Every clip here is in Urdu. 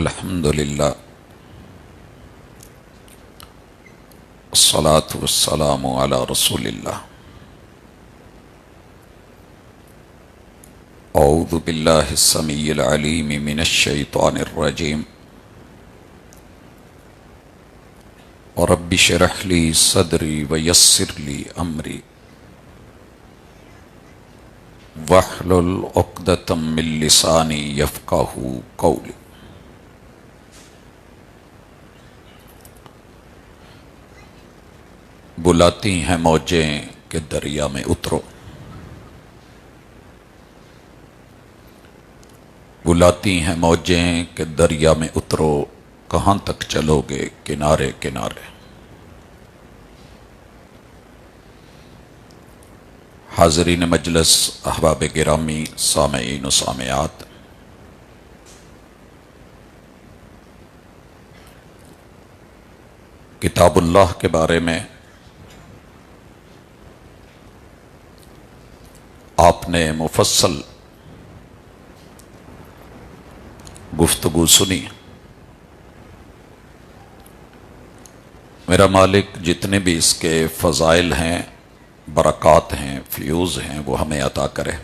الحمد للہ والصلاة والسلام علی رسول اللہ۔ اعوذ باللہ السمیع العلیم من الشیطان الرجیم۔ رب اشرح لی صدری ویسر لی امری واحلل عقدۃ من لسانی یفقہوا قولی۔ بلاتی ہیں موجیں کہ دریا میں اترو، بلاتی ہیں موجیں کہ دریا میں اترو، کہاں تک چلو گے کنارے کنارے۔ حاضرین مجلس، احباب گرامی، سامعین و سامعات، کتاب اللہ کے بارے میں آپ نے مفصل گفتگو سنی۔ میرا مالک جتنے بھی اس کے فضائل ہیں، برکات ہیں، فیوز ہیں، وہ ہمیں عطا کرے۔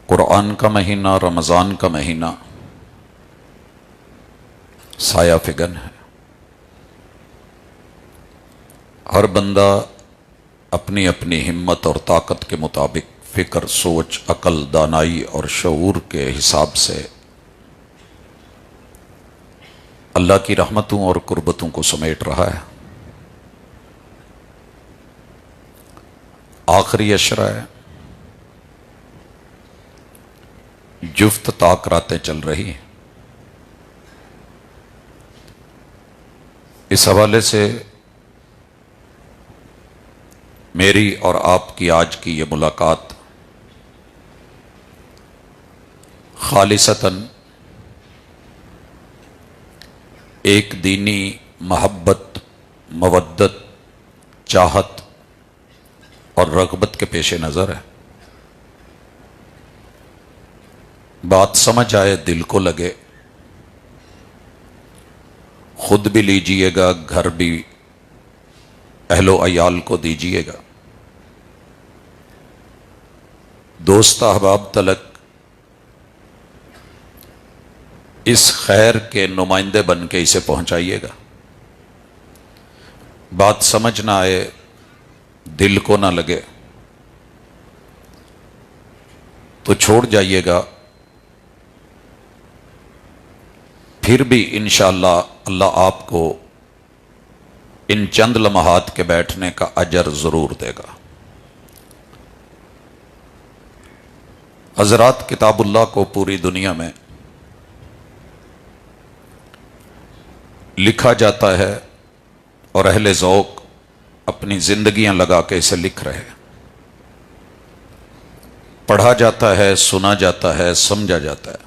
قرآن کا مہینہ، رمضان کا مہینہ سایہ فگن ہے۔ ہر بندہ اپنی اپنی ہمت اور طاقت کے مطابق فکر، سوچ، عقل، دانائی اور شعور کے حساب سے اللہ کی رحمتوں اور قربتوں کو سمیٹ رہا ہے۔ آخری عشرہ ہے، جفت طاق راتیں چل رہی ہیں۔ اس حوالے سے میری اور آپ کی آج کی یہ ملاقات خالصتاً ایک دینی محبت، مودت، چاہت اور رغبت کے پیش نظر ہے۔ بات سمجھ آئے، دل کو لگے، خود بھی لیجئے گا، گھر بھی اہل و عیال کو دیجئے گا، دوست احباب تلک اس خیر کے نمائندے بن کے اسے پہنچائیے گا۔ بات سمجھ نہ آئے، دل کو نہ لگے تو چھوڑ جائیے گا، پھر بھی انشاءاللہ اللہ آپ کو ان چند لمحات کے بیٹھنے کا اجر ضرور دے گا۔ حضرات، کتاب اللہ کو پوری دنیا میں لکھا جاتا ہے اور اہل ذوق اپنی زندگیاں لگا کے اسے لکھ رہے ہیں۔ پڑھا جاتا ہے، سنا جاتا ہے، سمجھا جاتا ہے۔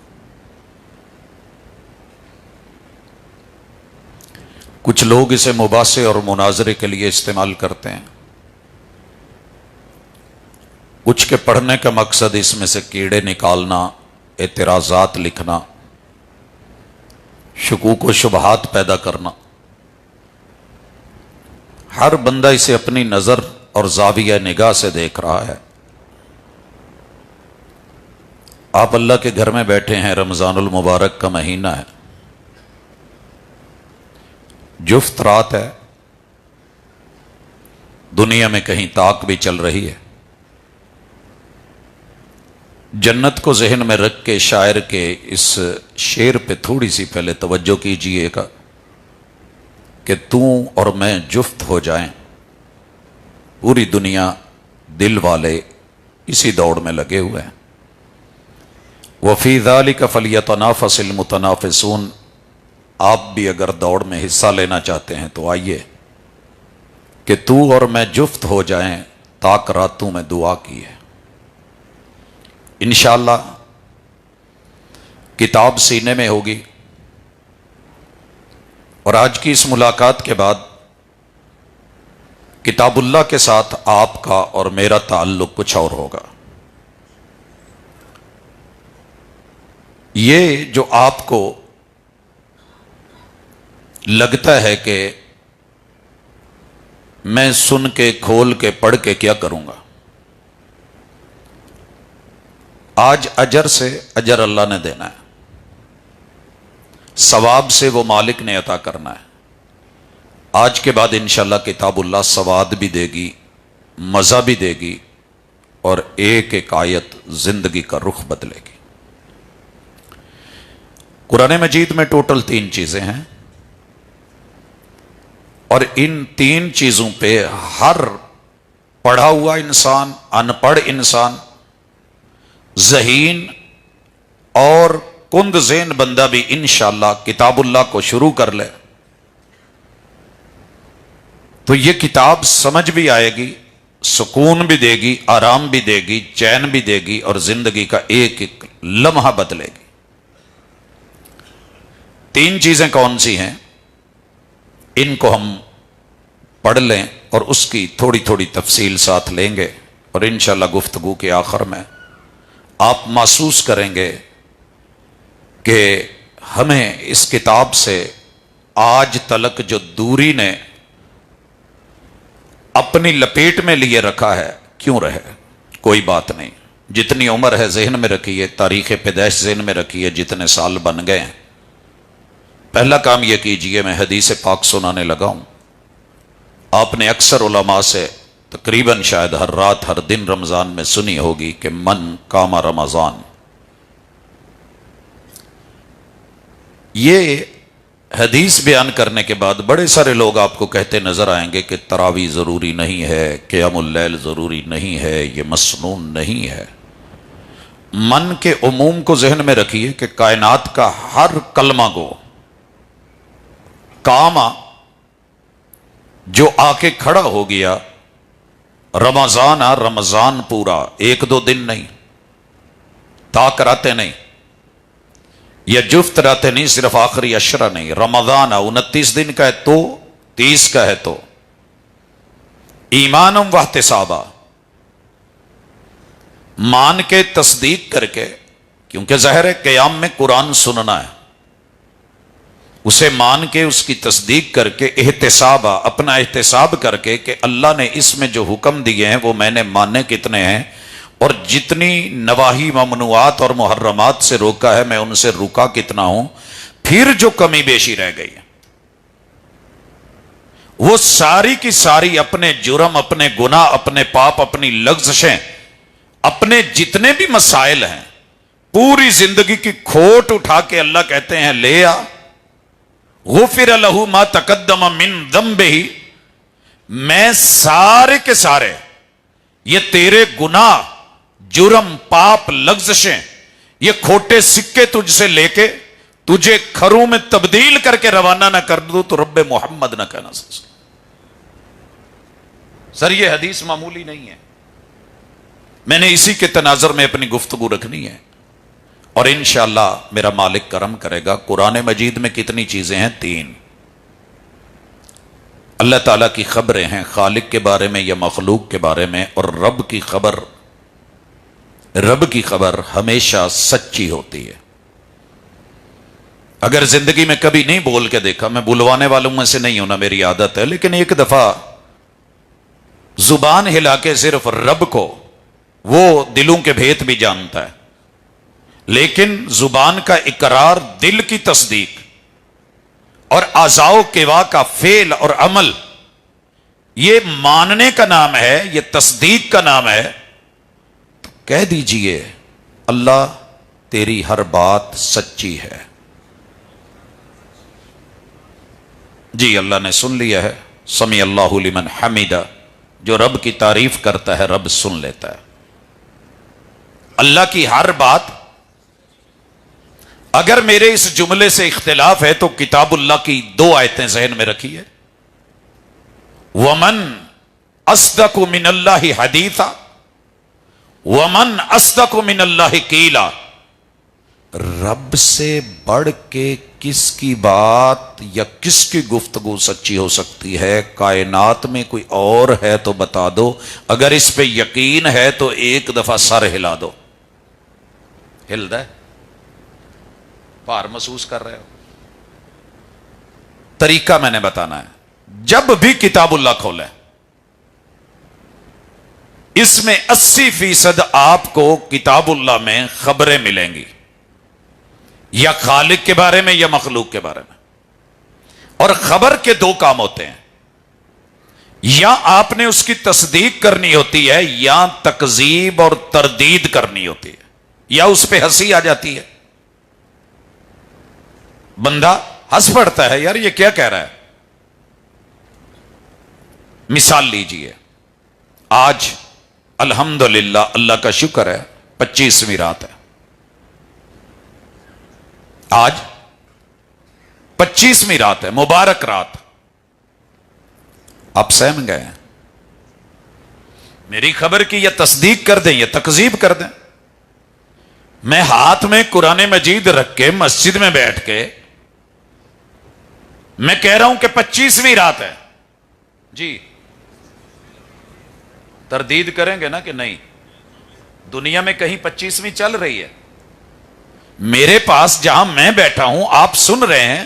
کچھ لوگ اسے مباحثے اور مناظرے کے لیے استعمال کرتے ہیں، کچھ کے پڑھنے کا مقصد اس میں سے کیڑے نکالنا، اعتراضات لکھنا، شکوک و شبہات پیدا کرنا۔ ہر بندہ اسے اپنی نظر اور زاویہ نگاہ سے دیکھ رہا ہے۔ آپ اللہ کے گھر میں بیٹھے ہیں، رمضان المبارک کا مہینہ ہے، جفت رات ہے، دنیا میں کہیں طاق بھی چل رہی ہے۔ جنت کو ذہن میں رکھ کے شاعر کے اس شعر پہ تھوڑی سی پہلے توجہ کیجئے گا کہ تو اور میں جفت ہو جائیں۔ پوری دنیا، دل والے اسی دوڑ میں لگے ہوئے ہیں۔ وَفِي ذَلِكَ فَلْيَتَنَافَسِ الْمُتَنَافِسُونَ۔ آپ بھی اگر دوڑ میں حصہ لینا چاہتے ہیں تو آئیے کہ تو اور میں جفت ہو جائیں، طاق راتوں میں دعا کی ہے۔ انشاءاللہ کتاب سینے میں ہوگی، اور آج کی اس ملاقات کے بعد کتاب اللہ کے ساتھ آپ کا اور میرا تعلق کچھ اور ہوگا۔ یہ جو آپ کو لگتا ہے کہ میں سن کے کھول کے پڑھ کے کیا کروں گا، آج اجر سے اجر اللہ نے دینا ہے، ثواب سے وہ مالک نے عطا کرنا ہے۔ آج کے بعد انشاءاللہ کتاب اللہ سواد بھی دے گی، مزہ بھی دے گی، اور ایک ایک آیت زندگی کا رخ بدلے گی۔ قرآن مجید میں ٹوٹل 3 چیزیں ہیں، اور ان 3 چیزوں پہ ہر پڑھا ہوا انسان، ان پڑھ انسان، ذہین اور کند ذہن بندہ بھی انشاءاللہ کتاب اللہ کو شروع کر لے تو یہ کتاب سمجھ بھی آئے گی، سکون بھی دے گی، آرام بھی دے گی، چین بھی دے گی، اور زندگی کا ایک ایک لمحہ بدلے گی۔ 3 چیزیں کون سی ہیں؟ ان کو ہم پڑھ لیں اور اس کی تھوڑی تھوڑی تفصیل ساتھ لیں گے، اور انشاءاللہ گفتگو کے آخر میں آپ محسوس کریں گے کہ ہمیں اس کتاب سے آج تلک جو دوری نے اپنی لپیٹ میں لیے رکھا ہے کیوں رہے، کوئی بات نہیں، جتنی عمر ہے ذہن میں رکھیے، تاریخ پیدائش ذہن میں رکھیے، جتنے سال بن گئے ہیں، پہلا کام یہ کیجئے، میں حدیث پاک سنانے لگا ہوں، آپ نے اکثر علماء سے تقریباً شاید ہر رات ہر دن رمضان میں سنی ہوگی کہ من قام رمضان، یہ حدیث بیان کرنے کے بعد بڑے سارے لوگ آپ کو کہتے نظر آئیں گے کہ تراویح ضروری نہیں ہے، قیام اللیل ضروری نہیں ہے، یہ مسنون نہیں ہے۔ من کے عموم کو ذہن میں رکھیے کہ کائنات کا ہر کلمہ گو، کاما جو آ کے کھڑا ہو گیا، رمضان رمضان پورا، 1-2 دن نہیں، تاک راتے نہیں، یا جفت راتے نہیں، صرف آخری عشرہ نہیں، رمضان 29 دن کا ہے تو 30 کا ہے تو، ایمانم واحتسابا، مان کے تصدیق کر کے، کیونکہ ظاہر ہے قیام میں قرآن سننا ہے، اسے مان کے اس کی تصدیق کر کے، احتسابا اپنا احتساب کر کے کہ اللہ نے اس میں جو حکم دیے ہیں وہ میں نے ماننے کتنے ہیں، اور جتنی نواہی ممنوعات اور محرمات سے روکا ہے میں ان سے رکا کتنا ہوں، پھر جو کمی بیشی رہ گئی ہے وہ ساری کی ساری اپنے جرم، اپنے گناہ، اپنے پاپ، اپنی لغزشیں، اپنے جتنے بھی مسائل ہیں، پوری زندگی کی کھوٹ اٹھا کے اللہ کہتے ہیں لے آ، غفر لہ ما تقدم من ذنبہ، میں سارے کے سارے یہ تیرے گناہ، جرم، پاپ، لغزشیں، یہ کھوٹے سکے تجھ سے لے کے تجھے کھروں میں تبدیل کر کے روانہ نہ کر دوں تو رب محمد نہ کہنا۔ سر یہ حدیث معمولی نہیں ہے، میں نے اسی کے تناظر میں اپنی گفتگو رکھنی ہے، اور انشاءاللہ میرا مالک کرم کرے گا۔ قرآن مجید میں کتنی چیزیں ہیں؟ 3۔ اللہ تعالیٰ کی خبریں ہیں، خالق کے بارے میں یا مخلوق کے بارے میں، اور رب کی خبر ہمیشہ سچی ہوتی ہے۔ اگر زندگی میں کبھی نہیں بول کے دیکھا، میں بلوانے والوں میں سے نہیں ہونا، میری عادت ہے، لیکن ایک دفعہ زبان ہلا کے صرف رب کو، وہ دلوں کے بھید بھی جانتا ہے، لیکن زبان کا اقرار، دل کی تصدیق، اور اعضاء و کوا کا فعل اور عمل، یہ ماننے کا نام ہے، یہ تصدیق کا نام ہے۔ تو کہہ دیجئے اللہ تیری ہر بات سچی ہے۔ جی اللہ نے سن لیا ہے، سمیع اللہ لمن حمیدہ، جو رب کی تعریف کرتا ہے رب سن لیتا ہے۔ اللہ کی ہر بات، اگر میرے اس جملے سے اختلاف ہے تو کتاب اللہ کی 2 آیتیں ذہن میں رکھیے، وَمَنْ أَصْدَقُ مِنَ اللَّهِ حَدِيثًا وَمَنْ أَصْدَقُ مِنَ اللَّهِ قِيلًا، رب سے بڑھ کے کس کی بات یا کس کی گفتگو سچی ہو سکتی ہے؟ کائنات میں کوئی اور ہے تو بتا دو، اگر اس پہ یقین ہے تو ایک دفعہ سر ہلا دو۔ ہل دا ہے؟ بھار محسوس کر رہے ہو؟ طریقہ میں نے بتانا ہے. جب بھی کتاب اللہ کھولیں اس میں 80% آپ کو کتاب اللہ میں خبریں ملیں گی، یا خالق کے بارے میں یا مخلوق کے بارے میں. اور خبر کے دو کام ہوتے ہیں، یا آپ نے اس کی تصدیق کرنی ہوتی ہے یا تکذیب اور تردید کرنی ہوتی ہے، یا اس پہ ہنسی آ جاتی ہے. بندہ ہنس پڑتا ہے، یار یہ کیا کہہ رہا ہے. مثال لیجئے، آج الحمدللہ اللہ کا شکر ہے 25ویں رات ہے. آج 25ویں رات ہے، مبارک رات. آپ سہم گئے ہیں میری خبر کی، یا تصدیق کر دیں یا تکذیب کر دیں. میں ہاتھ میں قرآن مجید رکھ کے مسجد میں بیٹھ کے میں کہہ رہا ہوں کہ 25ویں رات ہے جی، تردید کریں گے نا کہ نہیں؟ دنیا میں کہیں 25ویں چل رہی ہے؟ میرے پاس جہاں میں بیٹھا ہوں آپ سن رہے ہیں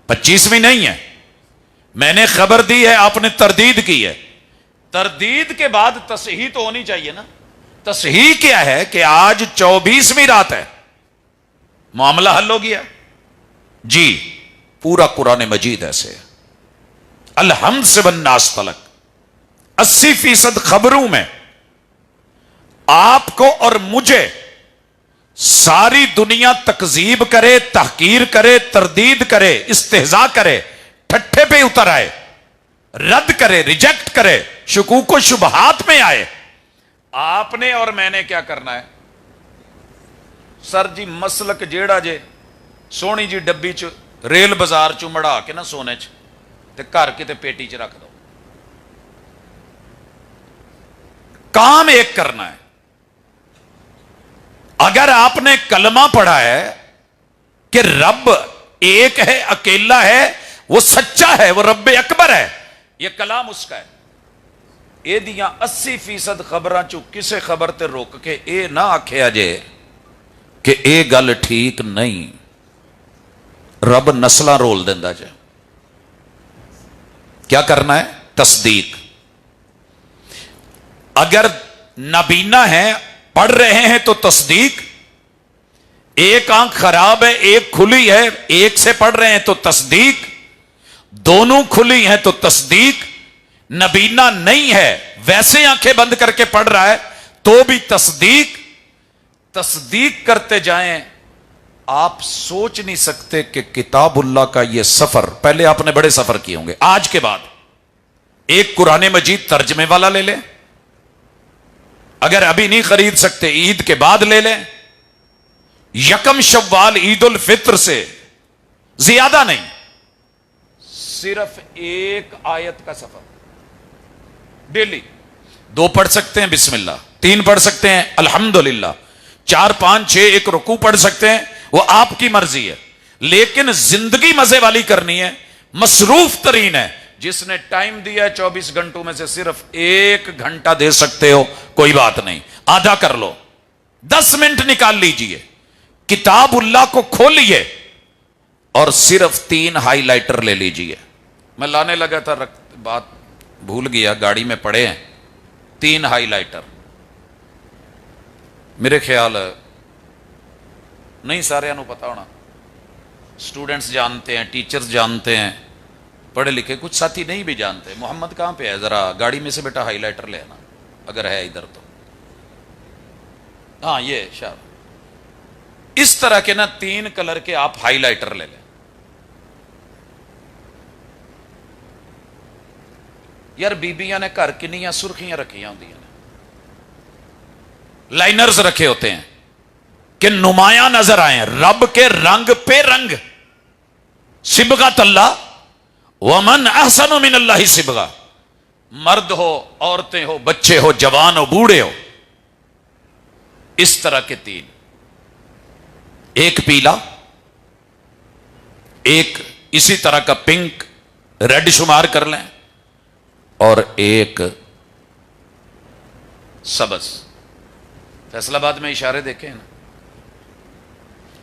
25ویں نہیں ہے. میں نے خبر دی ہے، آپ نے تردید کی ہے. تردید کے بعد تصحیح تو ہونی چاہیے نا. تصحیح کیا ہے کہ آج 24ویں رات ہے، معاملہ حل ہو گیا جی. پورا قرآن مجید ایسے الحمد سے والناس تلک 80% خبروں میں آپ کو اور مجھے ساری دنیا تکذیب کرے، تحقیر کرے، تردید کرے، استہزاء کرے، ٹھٹھے پہ اتر آئے، رد کرے، ریجیکٹ کرے، شکوک و شبہات میں آئے. آپ نے اور میں نے کیا کرنا ہے؟ سر جی مسلک جیڑا جے سونی جی ڈبی چ ریل بازار چ مڑا کے نا سونے چ تے گھر کے تے پیٹی چ رکھ دو. کام ایک کرنا ہے. اگر آپ نے کلمہ پڑھا ہے کہ رب ایک ہے، اکیلا ہے، وہ سچا ہے، وہ رب اکبر ہے، یہ کلام اس کا ہے. اے دیاں 80% خبراں چو کسے خبر تے روک کے اے نہ آکھیا جے کہ اے گل ٹھیک نہیں. رب نسلاں رول دیندا جے. کیا کرنا ہے؟ تصدیق. اگر نابینا ہے پڑھ رہے ہیں تو تصدیق. ایک آنکھ خراب ہے، ایک کھلی ہے، ایک سے پڑھ رہے ہیں تو تصدیق. دونوں کھلی ہیں تو تصدیق. نبینا نہیں ہے ویسے آنکھیں بند کر کے پڑھ رہا ہے تو بھی تصدیق. تصدیق کرتے جائیں. آپ سوچ نہیں سکتے کہ کتاب اللہ کا یہ سفر، پہلے آپ نے بڑے سفر کیے ہوں گے. آج کے بعد ایک قرآن مجید ترجمے والا لے لیں، اگر ابھی نہیں خرید سکتے عید کے بعد لے لیں. یکم شوال عید الفطر سے زیادہ نہیں، صرف ایک آیت کا سفر. ڈیلی 2 پڑھ سکتے ہیں بسم اللہ، 3 پڑھ سکتے ہیں الحمدللہ، 4 5 6 ایک رکوع پڑھ سکتے ہیں، وہ آپ کی مرضی ہے. لیکن زندگی مزے والی کرنی ہے، مصروف ترین ہے. جس نے ٹائم دیا ہے 24 گھنٹوں میں سے صرف 1 گھنٹہ دے سکتے ہو، کوئی بات نہیں، آدھا کر لو، 10 منٹ نکال لیجئے. کتاب اللہ کو کھولیے اور صرف 3 ہائی لائٹر لے لیجئے. میں لانے لگا تھا، بات بھول گیا، گاڑی میں پڑے ہیں 3 ہائی لائٹر. میرے خیال نہیں سارے نو پتا ہونا، سٹوڈنٹس جانتے ہیں، ٹیچرز جانتے ہیں، پڑھے لکھے کچھ ساتھی نہیں بھی جانتے. محمد کہاں پہ ہے؟ ذرا گاڑی میں سے بیٹا ہائی لائٹر لے آنا اگر ہے ادھر تو. ہاں یہ شاید اس طرح کے نا 3 کلر کے آپ ہائی لائٹر لے لیں. یار بیبیاں نے گھر کنیاں سرخیاں رکھیاں ہوندیاں نے، لائنرز رکھے ہوتے ہیں کہ نمایاں نظر آئیں، رب کے رنگ پہ رنگ. صبغۃ اللہ ومن احسن من اللہ صبغہ. مرد ہو، عورتیں ہو، بچے ہو، جوان ہو، بوڑھے ہو، اس طرح کے 3، ایک پیلا، ایک اسی طرح کا پنک ریڈ شمار کر لیں، اور ایک سبز. فیصل آباد میں اشارے دیکھیں نا،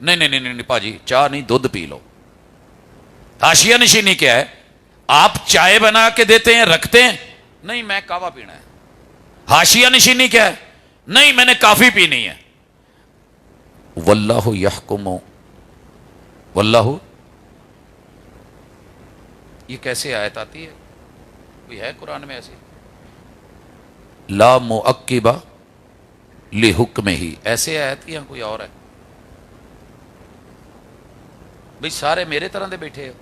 نہیں نہیں نہیں نہیں پاجی چاہ نہیں دودھ پی لو. حاشیہ نشینی کیا ہے؟ آپ چائے بنا کے دیتے ہیں رکھتے ہیں, نہیں میں کہوہ پینا ہے. حاشیہ نشینی کیا ہے؟ نہیں میں نے کافی پینی ہے. واللہ یحکم, واللہ, یہ کیسے آیت آتی ہے؟ کوئی ہے قرآن میں ایسی؟ لا مؤکبہ لحکمہ ہی, ایسے آیت یا کوئی اور ہے؟ بھئی سارے میرے طرح دے بیٹھے ہو.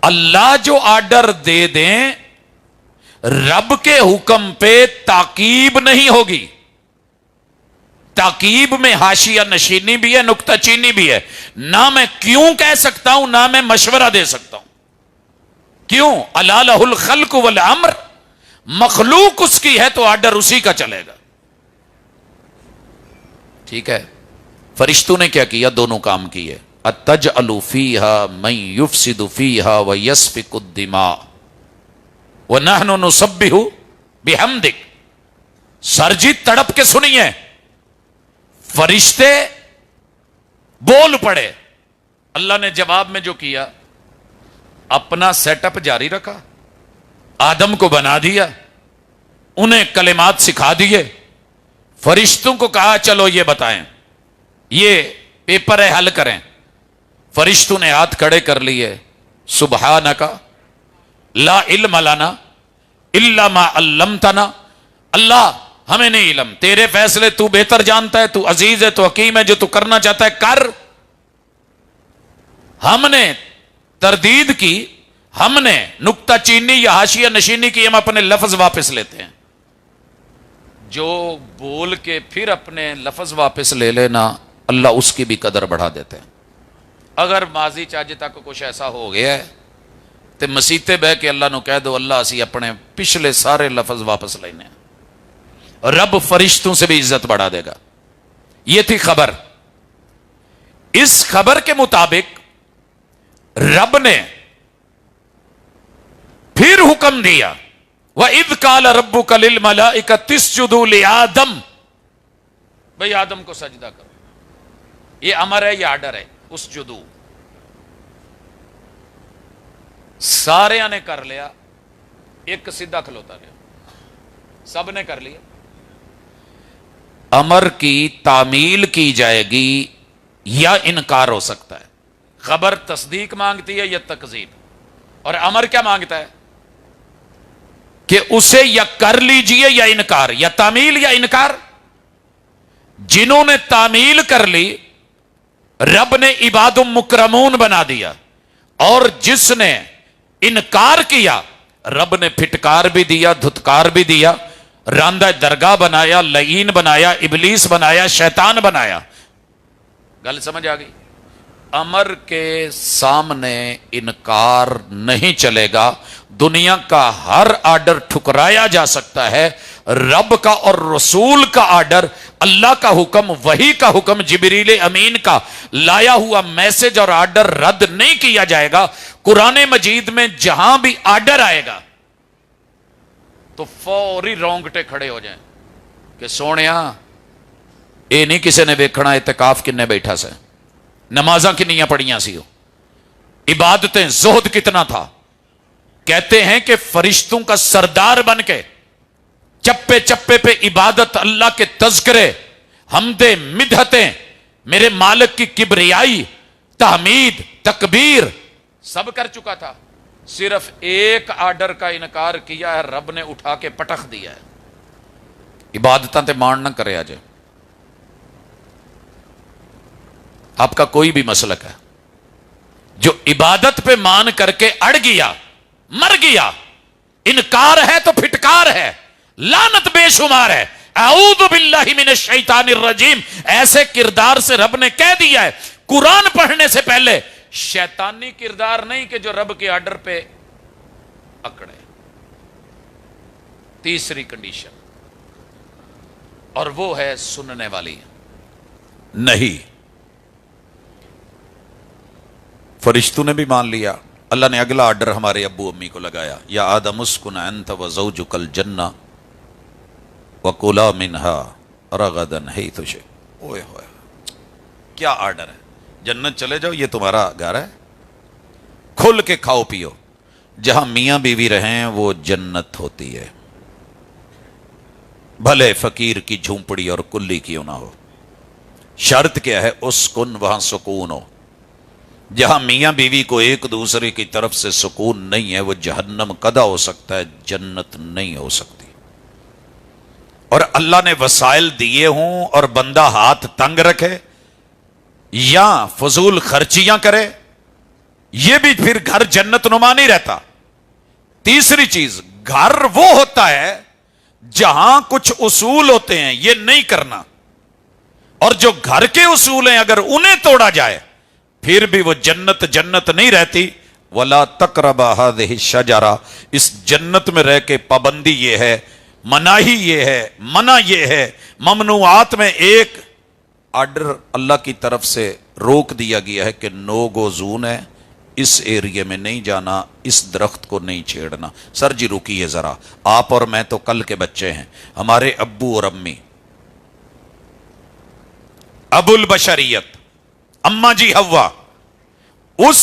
اللہ جو آرڈر دے دیں رب کے حکم پہ تاکیب نہیں ہوگی. تاکیب میں حاشیہ نشینی بھی ہے, نکتہ چینی بھی ہے. نہ میں کیوں کہہ سکتا ہوں نہ میں مشورہ دے سکتا ہوں. کیوں؟ الا لہ الخلق والامر, مخلوق اس کی ہے تو آرڈر اسی کا چلے گا. ٹھیک ہے. فرشتوں نے کیا کیا؟ دونوں کام کیے. اتجعل فیہا من یفسد فیہا ویسفک الدماء ونحن نسبح بحمدک. سرجی تڑپ کے سنیے, فرشتے بول پڑے. اللہ نے جواب میں جو کیا, اپنا سیٹ اپ جاری رکھا, آدم کو بنا دیا, انہیں کلمات سکھا دیے, فرشتوں کو کہا چلو یہ بتائیں, یہ پیپر ہے حل کریں. فرشتوں نے ہاتھ کھڑے کر لیے, سبحانک لا علم لنا الا ما علمتنا. اللہ ہمیں نہیں علم, تیرے فیصلے تو بہتر جانتا ہے, تو عزیز ہے, تو حکیم ہے, جو تو کرنا چاہتا ہے کر. ہم نے تردید کی, ہم نے نکتہ چینی یا حاشیہ نشینی کی, ہم اپنے لفظ واپس لیتے ہیں. جو بول کے پھر اپنے لفظ واپس لے لینا, اللہ اس کی بھی قدر بڑھا دیتے ہیں. اگر ماضی چاجے تک کچھ ایسا ہو گیا ہے تو مسیتے بہ کے اللہ نو کہہ دو اللہ اسی اپنے پچھلے سارے لفظ واپس لینے ہیں. رب فرشتوں سے بھی عزت بڑھا دے گا. یہ تھی خبر. اس خبر کے مطابق رب نے پھر حکم دیا, وَإِذْ قَالَ رَبُّكَ لِلْمَلَائِكَةِ اسْجُدُوا لِآدَمَ. بھئی آدم کو سجدہ کرو. یہ امر ہے, یہ آرڈر ہے. اسجدو, سارے نے کر لیا, ایک سیدھا کھلوتا رہا, سب نے کر لیا. امر کی تعمیل کی جائے گی یا انکار ہو سکتا ہے. خبر تصدیق مانگتی ہے یا تکذیب, اور امر کیا مانگتا ہے کہ اسے یا کر لیجئے یا انکار, یا تعمیل یا انکار. جنہوں نے تعمیل کر لی رب نے عباد مکرمون بنا دیا, اور جس نے انکار کیا رب نے پھٹکار بھی دیا, دھتکار بھی دیا, راندہ درگاہ بنایا, لعین بنایا, ابلیس بنایا, شیطان بنایا. گل سمجھ آ گئی؟ امر کے سامنے انکار نہیں چلے گا. دنیا کا ہر آرڈر ٹھکرایا جا سکتا ہے, رب کا اور رسول کا آرڈر, اللہ کا حکم, وحی کا حکم, جبریل امین کا لایا ہوا میسج اور آرڈر رد نہیں کیا جائے گا. قرآن مجید میں جہاں بھی آرڈر آئے گا تو فوری رونگٹے کھڑے ہو جائیں کہ سونیا اے نہیں کسی نے ویکھنا اعتکاف کنے بیٹھا سے, نمازاں کنیاں پڑھیاں سی ہو, عبادتیں, زہد کتنا تھا. کہتے ہیں کہ فرشتوں کا سردار بن کے چپے چپے پہ عبادت, اللہ کے تذکرے, حمدیں, مدحتیں, میرے مالک کی کبریائی, تحمید, تکبیر سب کر چکا تھا. صرف ایک آرڈر کا انکار کیا ہے, رب نے اٹھا کے پٹخ دیا ہے. عبادتاں تے مان نہ کرے آجے. آپ کا کوئی بھی مسلک ہے جو عبادت پہ مان کر کے اڑ گیا, مر گیا, انکار ہے تو پھٹکار ہے, لعنت بے شمار ہے. اعوذ باللہ من الشیطان الرجیم, ایسے کردار سے رب نے کہہ دیا ہے. قرآن پڑھنے سے پہلے شیطانی کردار نہیں کہ جو رب کے آرڈر پہ اکڑے. تیسری کنڈیشن, اور وہ ہے سننے والی نہیں. فرشتوں نے بھی مان لیا. اللہ نے اگلا آرڈر ہمارے ابو امی کو لگایا, یا آدم اسکن انت وزوجک الجنہ وکلا منہا رغدا حیث شئتم. اوئے ہوئے, کیا آرڈر ہے؟ جنت چلے جاؤ، یہ تمہارا گھر ہے، کھل کے کھاؤ پیو، جہاں میاں بیوی رہیں وہ جنت ہوتی ہے، بھلے فقیر کی جھونپڑی اور کلی کیوں نہ ہو۔ شرط کیا ہے؟ اسکن، وہاں سکون ہو۔ جہاں میاں بیوی کو ایک دوسرے کی طرف سے سکون نہیں ہے، وہ جہنم قدا ہو سکتا ہے، جنت نہیں ہو سکتی۔ اور اللہ نے وسائل دیے ہوں اور بندہ ہاتھ تنگ رکھے یا فضول خرچیاں کرے، یہ بھی پھر گھر جنت نما نہیں رہتا۔ تیسری چیز، گھر وہ ہوتا ہے جہاں کچھ اصول ہوتے ہیں، یہ نہیں کرنا، اور جو گھر کے اصول ہیں اگر انہیں توڑا جائے پھر بھی وہ جنت جنت نہیں رہتی۔ وَلَا تَقْرَبَا هَذِهِ الشَّجَرَةَ، اس جنت میں رہ کے پابندی یہ ہے، مناہی یہ ہے، منع یہ ہے، ممنوعات میں ایک آرڈر اللہ کی طرف سے روک دیا گیا ہے کہ نو گو زون ہے، اس ایریے میں نہیں جانا، اس درخت کو نہیں چھیڑنا۔ سر جی رکیے ذرا، آپ اور میں تو کل کے بچے ہیں، ہمارے ابو اور امی، ابو البشریت اما جی حوا، اس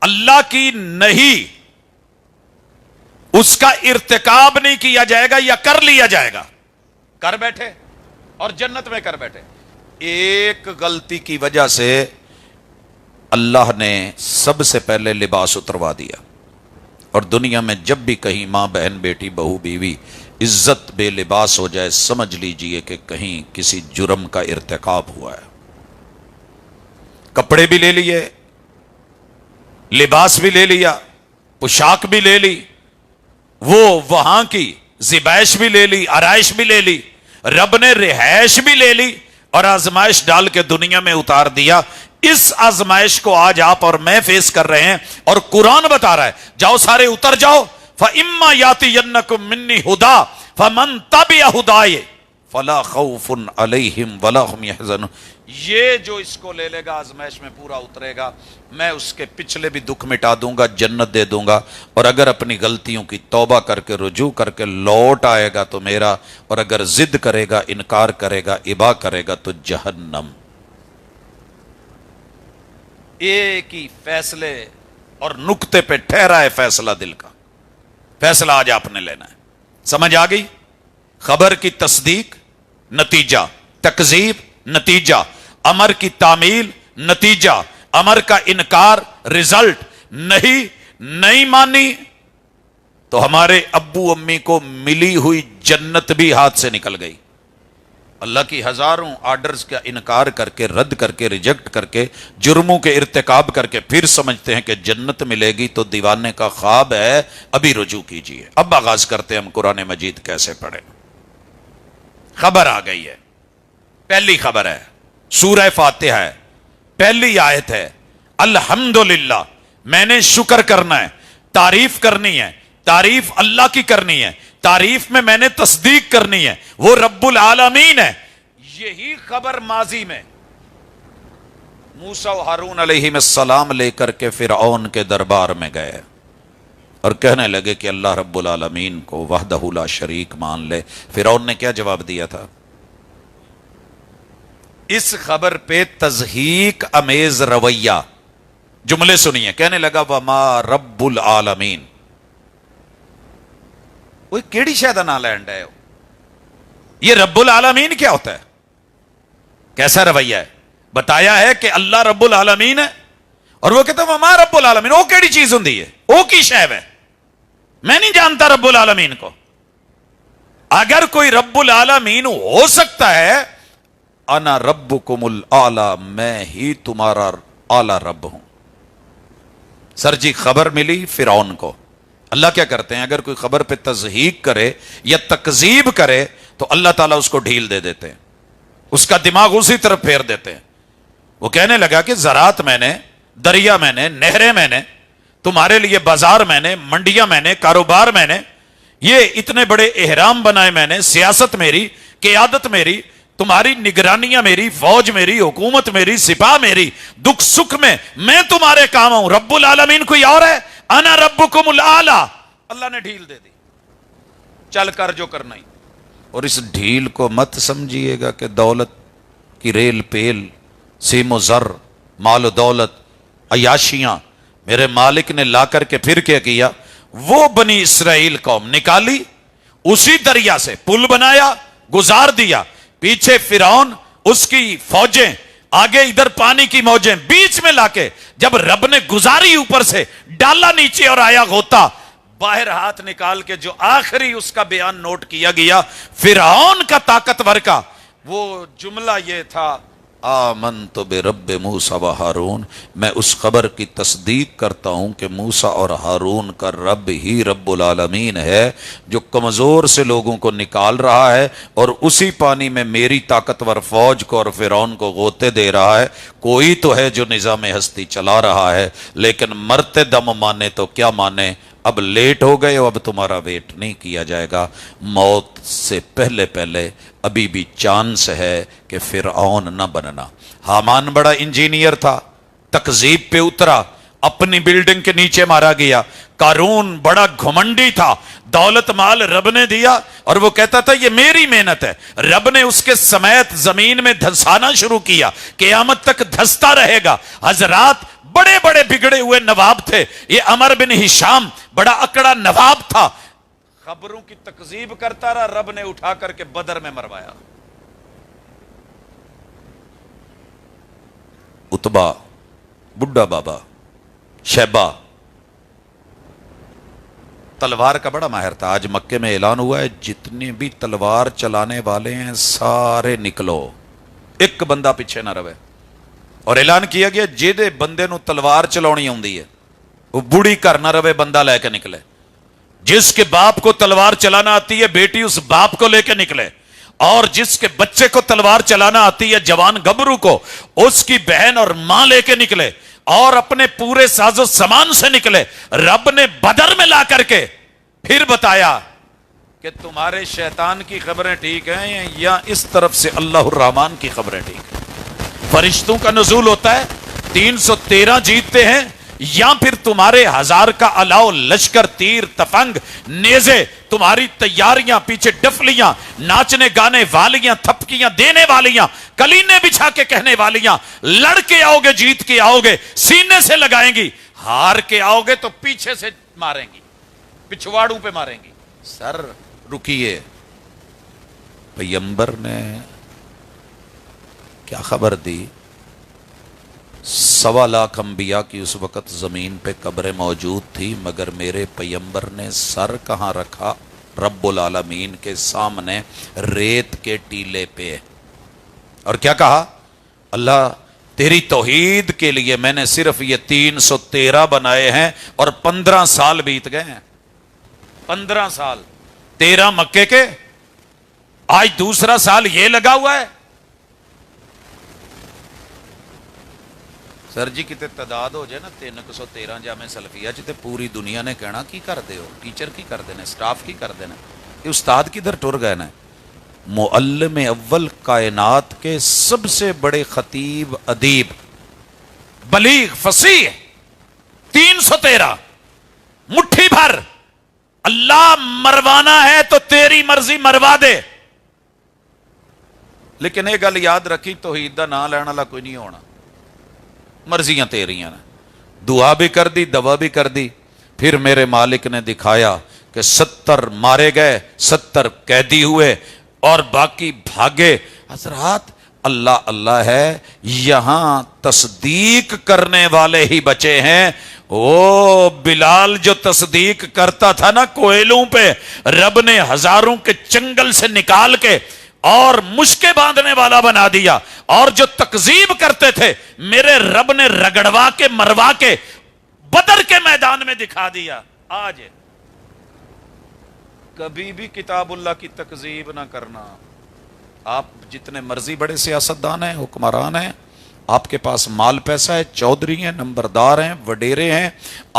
اللہ کی نہیں، اس کا ارتکاب نہیں کیا جائے گا یا کر لیا جائے گا، کر بیٹھے اور جنت میں کر بیٹھے۔ ایک غلطی کی وجہ سے اللہ نے سب سے پہلے لباس اتروا دیا، اور دنیا میں جب بھی کہیں ماں بہن بیٹی بہو بیوی عزت بے لباس ہو جائے، سمجھ لیجئے کہ کہیں کسی جرم کا ارتکاب ہوا ہے۔ کپڑے بھی لے لیے، لباس بھی لے لیا، پوشاک بھی لے لی، وہ وہاں کی زیبائش بھی لے لی، آرائش بھی لے لی، رب نے رہائش بھی لے لی اور آزمائش ڈال کے دنیا میں اتار دیا۔ اس آزمائش کو آج آپ اور میں فیس کر رہے ہیں، اور قرآن بتا رہا ہے جاؤ سارے اتر جاؤ، فَإِمَّا يَأْتِيَنَّكُم مِّنِّي هُدًى فَمَن تَبِعَ هُدَايَ فَلَا خَوْفٌ عَلَيْهِمْ وَلَا هُمْ يَحْزَنُونَ۔ یہ جو اس کو لے لے گا، آزمائش میں پورا اترے گا، میں اس کے پچھلے بھی دکھ مٹا دوں گا، جنت دے دوں گا، اور اگر اپنی غلطیوں کی توبہ کر کے رجوع کر کے لوٹ آئے گا تو میرا، اور اگر ضد کرے گا، انکار کرے گا، ابا کرے گا تو جہنم۔ ایک ہی فیصلے اور نقطے پہ ٹھہرا ہے فیصلہ، دل کا فیصلہ آج آپ نے لینا ہے۔ سمجھ آ گئی؟ خبر کی تصدیق نتیجہ، تکذیب نتیجہ، امر کی تعمیل نتیجہ، امر کا انکار رزلٹ، نہیں مانی تو ہمارے ابو امی کو ملی ہوئی جنت بھی ہاتھ سے نکل گئی۔ اللہ کی ہزاروں آرڈرز کا انکار کر کے، رد کر کے، ریجیکٹ کر کے، جرموں کے ارتکاب کر کے پھر سمجھتے ہیں کہ جنت ملے گی تو دیوانے کا خواب ہے۔ ابھی رجوع کیجئے۔ اب آغاز کرتے ہیں ہم قرآن مجید کیسے پڑھیں۔ خبر آ گئی ہے، پہلی خبر ہے، سورہ فاتحہ ہے، پہلی آیت ہے، الحمدللہ۔ میں نے شکر کرنا ہے، تعریف کرنی ہے، تعریف اللہ کی کرنی ہے، تعریف میں نے تصدیق کرنی ہے، وہ رب العالمین ہے۔ یہی خبر ماضی میں موسیٰ و ہارون علیہ السلام لے کر کے فرعون کے دربار میں گئے اور کہنے لگے کہ اللہ رب العالمین کو وحدہ لا شریک مان لے۔ فرعون نے کیا جواب دیا تھا؟ اس خبر پہ تضحیک امیز رویہ، جملے سنیے، کہنے لگا وما رب العالمین، وہ کیڑی شاید نہ لینڈ ہے، یہ رب العالمین کیا ہوتا ہے؟ کیسا رویہ ہے؟ بتایا ہے کہ اللہ رب العالمین ہے، اور وہ کہتا ہے وما رب العالمین، وہ کیڑی چیز ہوں ہے، وہ کی شے ہے، میں نہیں جانتا رب العالمین کو۔ اگر کوئی رب العالمین ہو سکتا ہے، انا ربکم الاعلی، میں ہی تمہارا اعلی رب ہوں۔ سر جی خبر ملی فرعون کو۔ اللہ کیا کرتے ہیں؟ اگر کوئی خبر پہ تضحیق کرے یا تکذیب کرے تو اللہ تعالیٰ اس کو ڈھیل دے دیتے ہیں، اس کا دماغ اسی طرف پھیر دیتے ہیں۔ وہ کہنے لگا کہ زراعت میں نے، دریا میں نے، نہریں میں نے، تمہارے لیے بازار میں نے، منڈیاں میں نے، کاروبار میں نے، یہ اتنے بڑے احرام بنائے میں نے، سیاست میری، قیادت میری، تمہاری نگرانیاں میری، فوج میری، حکومت میری، سپاہ میری، دکھ سکھ میں تمہارے کام ہوں۔ رب العالمین کوئی اور ہے؟ انا ربکم الاعلی۔ اللہ نے ڈھیل دے دی، چل کر جو کرنا ہی۔ اور اس ڈھیل کو مت سمجھیے گا کہ دولت کی ریل پیل سیم و زر، مال و دولت، عیاشیاں میرے مالک نے لا کر کے پھر کیا کیا، وہ بنی اسرائیل قوم نکالی اسی دریا سے، پل بنایا، گزار دیا، پیچھے فرعون، اس کی فوجیں، آگے ادھر پانی کی موجیں، بیچ میں لا کے جب رب نے گزاری اوپر سے، ڈالا نیچے اور آیا غوطہ، باہر ہاتھ نکال کے جو آخری اس کا بیان نوٹ کیا گیا فرعون کا طاقتور کا، وہ جملہ یہ تھا، آمنت برب موسیٰ و ہارون، میں اس خبر کی تصدیق کرتا ہوں کہ موسیٰ اور ہارون کا رب ہی رب العالمین ہے، جو کمزور سے لوگوں کو نکال رہا ہے اور اسی پانی میں میری طاقتور فوج کو اور فرعون کو غوطے دے رہا ہے۔ کوئی تو ہے جو نظام ہستی چلا رہا ہے، لیکن مرتے دم مانے تو کیا مانے، اب لیٹ ہو گئے، اب تمہارا ویٹ نہیں کیا جائے گا، موت سے پہلے پہلے ابھی بھی چانس ہے کہ فرعون نہ بننا۔ حامان بڑا انجینئر تھا، تکذیب پہ اترا، اپنی بلڈنگ کے نیچے مارا گیا۔ قارون بڑا گھمنڈی تھا، دولت مال رب نے دیا اور وہ کہتا تھا یہ میری محنت ہے، رب نے اس کے سمیت زمین میں دھسانا شروع کیا، قیامت تک دھستا رہے گا۔ حضرات بڑے بڑے بگڑے ہوئے نواب تھے، یہ عمر بن ہشام بڑا اکڑا نواب تھا، خبروں کی تکذیب کرتا رہا، رب نے اٹھا کر کے بدر میں مروایا۔ اتبا، بڈھا بابا، شیبہ تلوار کا بڑا ماہر تھا۔ آج مکے میں اعلان ہوا ہے جتنے بھی تلوار چلانے والے ہیں سارے نکلو، ایک بندہ پیچھے نہ رہے، اور اعلان کیا گیا جہدے بندے نو تلوار چلاونی آوندی ہے وہ بوڑھی گھر نہ رہے، بندہ لے کے نکلے۔ جس کے باپ کو تلوار چلانا آتی ہے بیٹی اس باپ کو لے کے نکلے، اور جس کے بچے کو تلوار چلانا آتی ہے جوان گبرو کو اس کی بہن اور ماں لے کے نکلے، اور اپنے پورے ساز و سامان سے نکلے۔ رب نے بدر میں لا کر کے پھر بتایا کہ تمہارے شیطان کی خبریں ٹھیک ہیں یا اس طرف سے اللہ الرحمن کی خبریں ٹھیک ہیں۔ فرشتوں کا نزول ہوتا ہے، 313 جیتتے ہیں، یا پھر تمہارے 1000 کا علاؤ لشکر، تیر، تفنگ، نیزے، تمہاری تیاریاں، پیچھے ڈفلیاں، ناچنے گانے والیاں، تھپکیاں دینے والیاں، کلینے بچھا کے کہنے والیاں، لڑ کے آؤ گے جیت کے آؤ گے سینے سے لگائیں گی، ہار کے آؤ گے تو پیچھے سے ماریں گی، پچھواڑوں پہ ماریں گی۔ سر رکیے، پیغمبر نے کیا خبر دی؟ 1.25 لاکھ انبیاء کی اس وقت زمین پہ قبریں موجود تھی، مگر میرے پیغمبر نے سر کہاں رکھا؟ رب العالمین کے سامنے ریت کے ٹیلے پہ، اور کیا کہا؟ اللہ تیری توحید کے لیے میں نے صرف یہ 313 بنائے ہیں اور 15 سال بیت گئے ہیں، 15 سال، 13 مکے کے، آج دوسرا سال یہ لگا ہوا ہے۔ سر جی کتے تعداد ہو جائے نا 313 جامع سلفیہ چ تے پوری دنیا نے کہنا کی کر دے ہو، ٹیچر کی کر دینا، سٹاف کی کر دینا، یہ استاد کدھر ٹر گئے نا؟ معلم اول کائنات کے سب سے بڑے خطیب، ادیب، بلیغ، فصیح، 313 مٹھی بھر، اللہ مروانا ہے تو تیری مرضی مروا دے، لیکن یہ گل یاد رکھی توحید دا نام لینا والا کوئی نہیں ہونا، مرضیاں تیریاں نے، دعا بھی کر دی، دوا بھی کر دی۔ پھر میرے مالک نے دکھایا کہ 70 مارے گئے، 70 قیدی ہوئے اور باقی بھاگے۔ حضرات اللہ اللہ ہے، یہاں تصدیق کرنے والے ہی بچے ہیں۔ او بلال جو تصدیق کرتا تھا نا کوئلوں پہ، رب نے ہزاروں کے چنگل سے نکال کے اور مشکے باندھنے والا بنا دیا، اور جو تکذیب کرتے تھے میرے رب نے رگڑوا کے مروا کے بدر کے میدان میں دکھا دیا۔ آج کبھی بھی کتاب اللہ کی تکذیب نہ کرنا۔ آپ جتنے مرضی بڑے سیاستدان ہیں، حکمران ہیں، آپ کے پاس مال پیسہ ہے، چودھری ہیں، نمبردار ہیں، وڈیرے ہیں،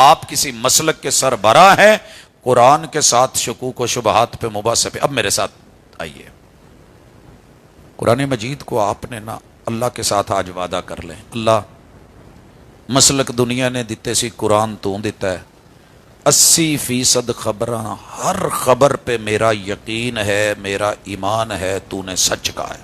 آپ کسی مسلک کے سربراہ ہیں، قرآن کے ساتھ شکوک و شبہات پہ مباحثے پہ۔ اب میرے ساتھ آئیے، قرآن مجید کو آپ نے نا اللہ کے ساتھ آج وعدہ کر لیں، اللہ مسلک دنیا نے دیتے سی، قرآن تو دیتا ہے، 80% خبراں، ہر خبر پہ میرا یقین ہے، میرا ایمان ہے، تو نے سچ کہا ہے،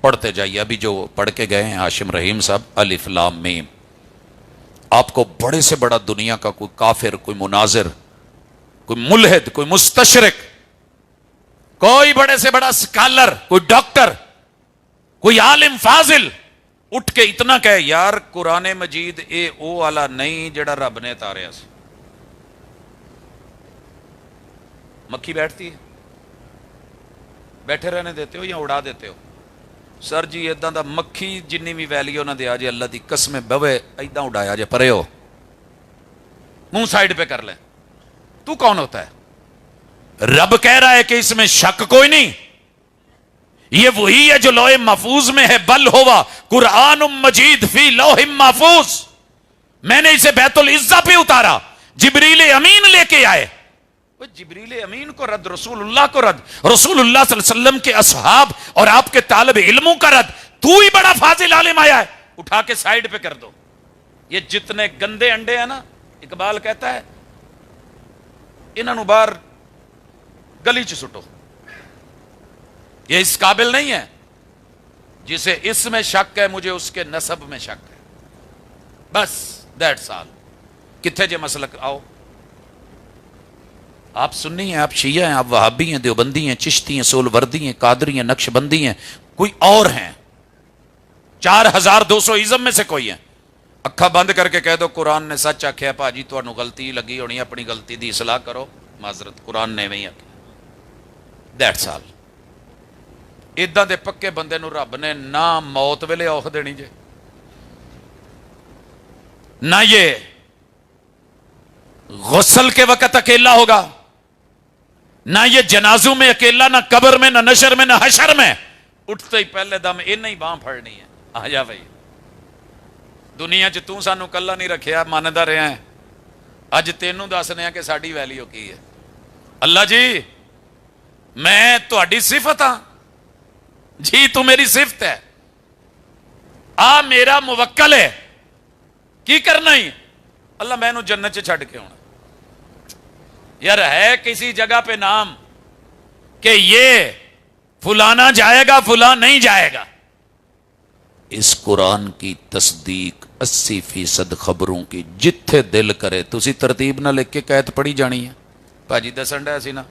پڑھتے جائیے. ابھی جو پڑھ کے گئے ہیں ہاشم رحیم صاحب, الف لام میم. آپ کو بڑے سے بڑا دنیا کا کوئی کافر, کوئی مناظر, کوئی ملحد, کوئی مستشرق, کوئی بڑے سے بڑا سکالر, کوئی ڈاکٹر, کوئی عالم فاضل اٹھ کے اتنا کہے یار قرآن مجید اے او والا نہیں جڑا رب نے اتاریا سی, مکھی بیٹھتی ہے, بیٹھے رہنے دیتے ہو یا اڑا دیتے ہو؟ سر جی اداں دا مکھی جنی بھی ویلیو نہ دیا جے, اللہ دی قسم بوے ایداں اڑایا جے, پرے ہو, منہ سائڈ پہ کر لے. تو کون ہوتا ہے؟ رب کہہ رہا ہے کہ اس میں شک کوئی نہیں, یہ وہی ہے جو لوح محفوظ میں ہے. بل ہوا قرآن مجید فی لوح محفوظ, میں نے اسے بیت العزہ پہ اتارا, جبریل امین لے کے آئے. جبریل امین کو رد, رسول اللہ کو رد, رسول اللہ صلی اللہ علیہ وسلم کے اصحاب اور آپ کے طالب علموں کا رد. تو ہی بڑا فاضل عالم آیا ہے, اٹھا کے سائیڈ پہ کر دو. یہ جتنے گندے انڈے ہیں نا, اقبال کہتا ہے انہاں نوں باہر گلی چ سٹو. یہ اس قابل نہیں ہے. جسے اس میں شک ہے مجھے اس کے نسب میں شک ہے, بس دیٹس آل. کتنے جے مسلک آؤ, آپ سنی ہیں, آپ شیعہ ہیں, آپ وہابی ہیں, دیوبندی ہیں, چشتی ہیں, سولوردی ہیں, قادری ہیں, نقش بندی ہیں, کوئی اور ہیں, 4200 ازم میں سے کوئی ہیں. اکھا بند کر کے کہہ دو قرآن نے سچ آکھیا, پاجی تانوں غلطی لگی ہونی, اپنی غلطی دی اصلاح کرو, معذرت قرآن نے نہیں آکھیا. That's all. اداں دے پکے بندے نو رب نے نہ موت ویلے اوکھ دینی جے, نہ یہ غسل کے وقت اکیلا ہوگا, نہ یہ جنازوں میں اکیلا, نہ قبر میں, نہ نشر میں, نہ حشر میں. اٹھتے ہی پہلے دم انہیں ہی باں پھڑنی ہے, آ جا بھائی دنیا چ تو سانو کلا نہیں رکھیا, ماندا رہے ہیں, اج تینوں دسنے ہیں کہ ساڈی ویلیو کی ہے. اللہ جی میں تہاڈی صفت ہاں جی, تو میری صفت ہے, آ میرا موکل ہے, کی کرنا ہی اللہ میں نو جنت چ چھڈ کے ہونا. یار ہے کسی جگہ پہ نام کہ یہ فلانا جائے گا فلاں نہیں جائے گا. اس قرآن کی تصدیق 80% خبروں کی جتھے دل کرے تسی ترتیب نہ لکھ کے قید پڑھی جانی ہے. پاجی دسن ڈیا سی نا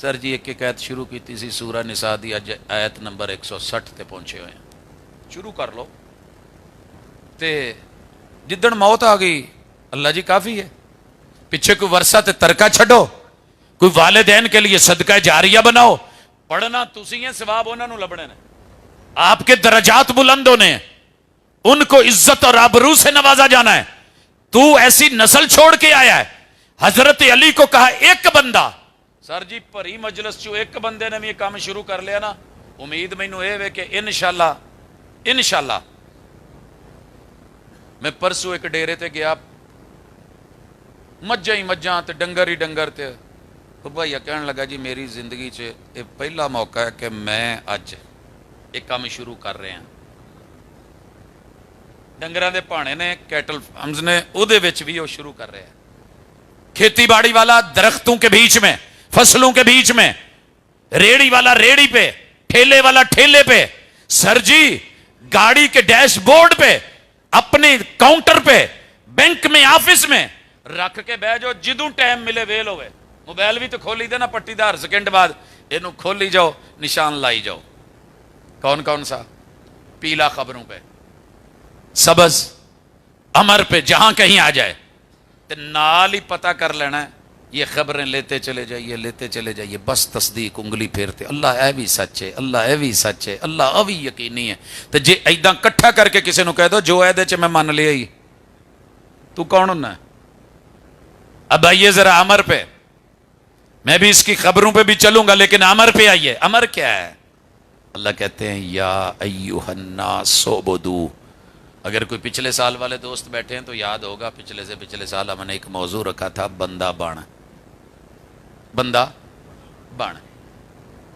سر جی ایک قید شروع کی سی سورہ نساء دی, اج آیت نمبر 160 تے پہنچے ہوئے ہیں. شروع کر لو تے جدن موت آ گئی اللہ جی کافی ہے. پیچھے کوئی ورثہ تے ترکہ چھڈو, کوئی والدین کے لیے صدقہ جاریہ بناؤ. پڑھنا تسی ہیں, ثواب انہاں نوں لبنے نے, آپ کے درجات بلند ہونے, ان کو عزت اور آبرو سے نوازا جانا ہے. تو ایسی نسل چھوڑ کے آیا ہے. حضرت علی کو کہا ایک بندہ, سر جی پری مجلس چو ایک بندے نے بھی یہ کام شروع کر لیا نا, امید مینوں اے وے کہ انشاءاللہ میں پرسوں ایک ڈیرے تے گیا, مجھاں ہی مجھاں تے ڈنگر ہی ڈنگر تے, بھائی کہنے لگا جی میری زندگی چ یہ پہلا موقع ہے کہ میں اج ایک کام شروع کر رہے ہیں. ڈنگراں دے پانے نے, کیٹل فارمز نے, او دے وچ بھی وہ شروع کر رہے ہیں. کھیتی باڑی والا درختوں کے بیچ میں, فصلوں کے بیچ میں, ریڑی والا ریڑی پہ, ٹھیلے والا ٹھیلے پہ, سر جی گاڑی کے ڈیش بورڈ پہ, اپنے کاؤنٹر پہ, بینک میں, آفس میں رکھ کے بہ جاؤ, جدوں ٹائم ملے ویل ہوئے. موبائل بھی تو کھولی دے نا پٹی دار, سیکنڈ بعد اینو کھولی جاؤ, نشان لائی جاؤ. کون کون سا؟ پیلا خبروں پہ, سبز امر پہ, جہاں کہیں آ جائے تے نال ہی پتہ کر لینا ہے. یہ خبریں لیتے چلے جائیے, بس تصدیق انگلی پھیرتے, اللہ اے بھی سچ ہے, اللہ اے بھی سچ ہے, اللہ اے بھی یقینی ہے. تے جے ایداں کٹھا کر کے کسی نو کہہ دو جو اے دے چ میں من لیا ہی, تو کون ہونا ہے؟ اب آئیے ذرا امر پہ, میں بھی اس کی خبروں پہ بھی چلوں گا, لیکن امر پہ آئیے. امر کیا ہے؟ اللہ کہتے ہیں یا ایھا الناس اعبدوا. اگر کوئی پچھلے سال والے دوست بیٹھے ہیں تو یاد ہوگا, پچھلے سے پچھلے سال ہم نے ایک موضوع رکھا تھا, بندہ بن. بندہ بن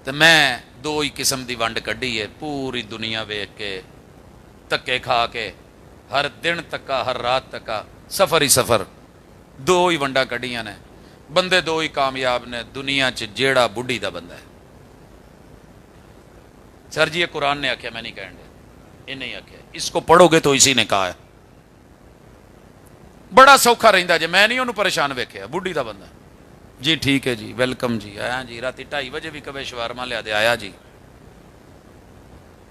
تو میں دو ہی قسم دی ونڈ کڈی ہے. پوری دنیا ویکھ کے, تکے کھا کے, ہر دن تکا, ہر رات تکا, سفر ہی سفر, دو ہی ونڈا کڈیاں نے. بندے دو ہی کامیاب نے دنیا چ, جیڑا بڈھی دا بندہ ہے. سر جی یہ قرآن نے آخیا، میں نہیں کہن دیا، یہ نہیں آخیا، اس کو پڑھو گے تو اسی نے کہا ہے. بڑا سوکھا رہتا جی، میں نہیں انہوں پریشان ویکھیا، بڈھی دا بندہ، جی ٹھیک ہے جی ویلکم جی، آیا جی، رات 2:30 بجے بھی کبھی شوارما لیا دے، آیا جی.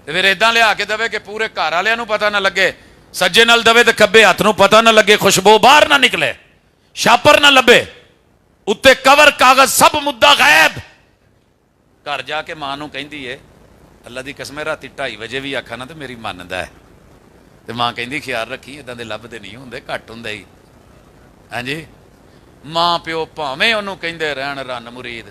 پھر ادا لیا کے دے کہ پورے گھر والوں پتہ نہ لگے، سجے نال دے تو کبے ہاتھ نو پتہ نہ لگے، خوشبو باہر نہ نکلے، شاپر نہ لبے، اتنے کور کاغذ سب مدعا غائب. گھر جا کے ماں نو کہندی ہے اللہ دی قسم رات 2:30 بجے بھی آکھا نا تو میری مندا ہے. تو ماں کہندی خیال رکھی ادا دے لبتے نہیں ہوندے، گھٹ ہوندا ہی. ہاں جی، ماں پیو بھاویں انہوں کہندے رہن رن مرید،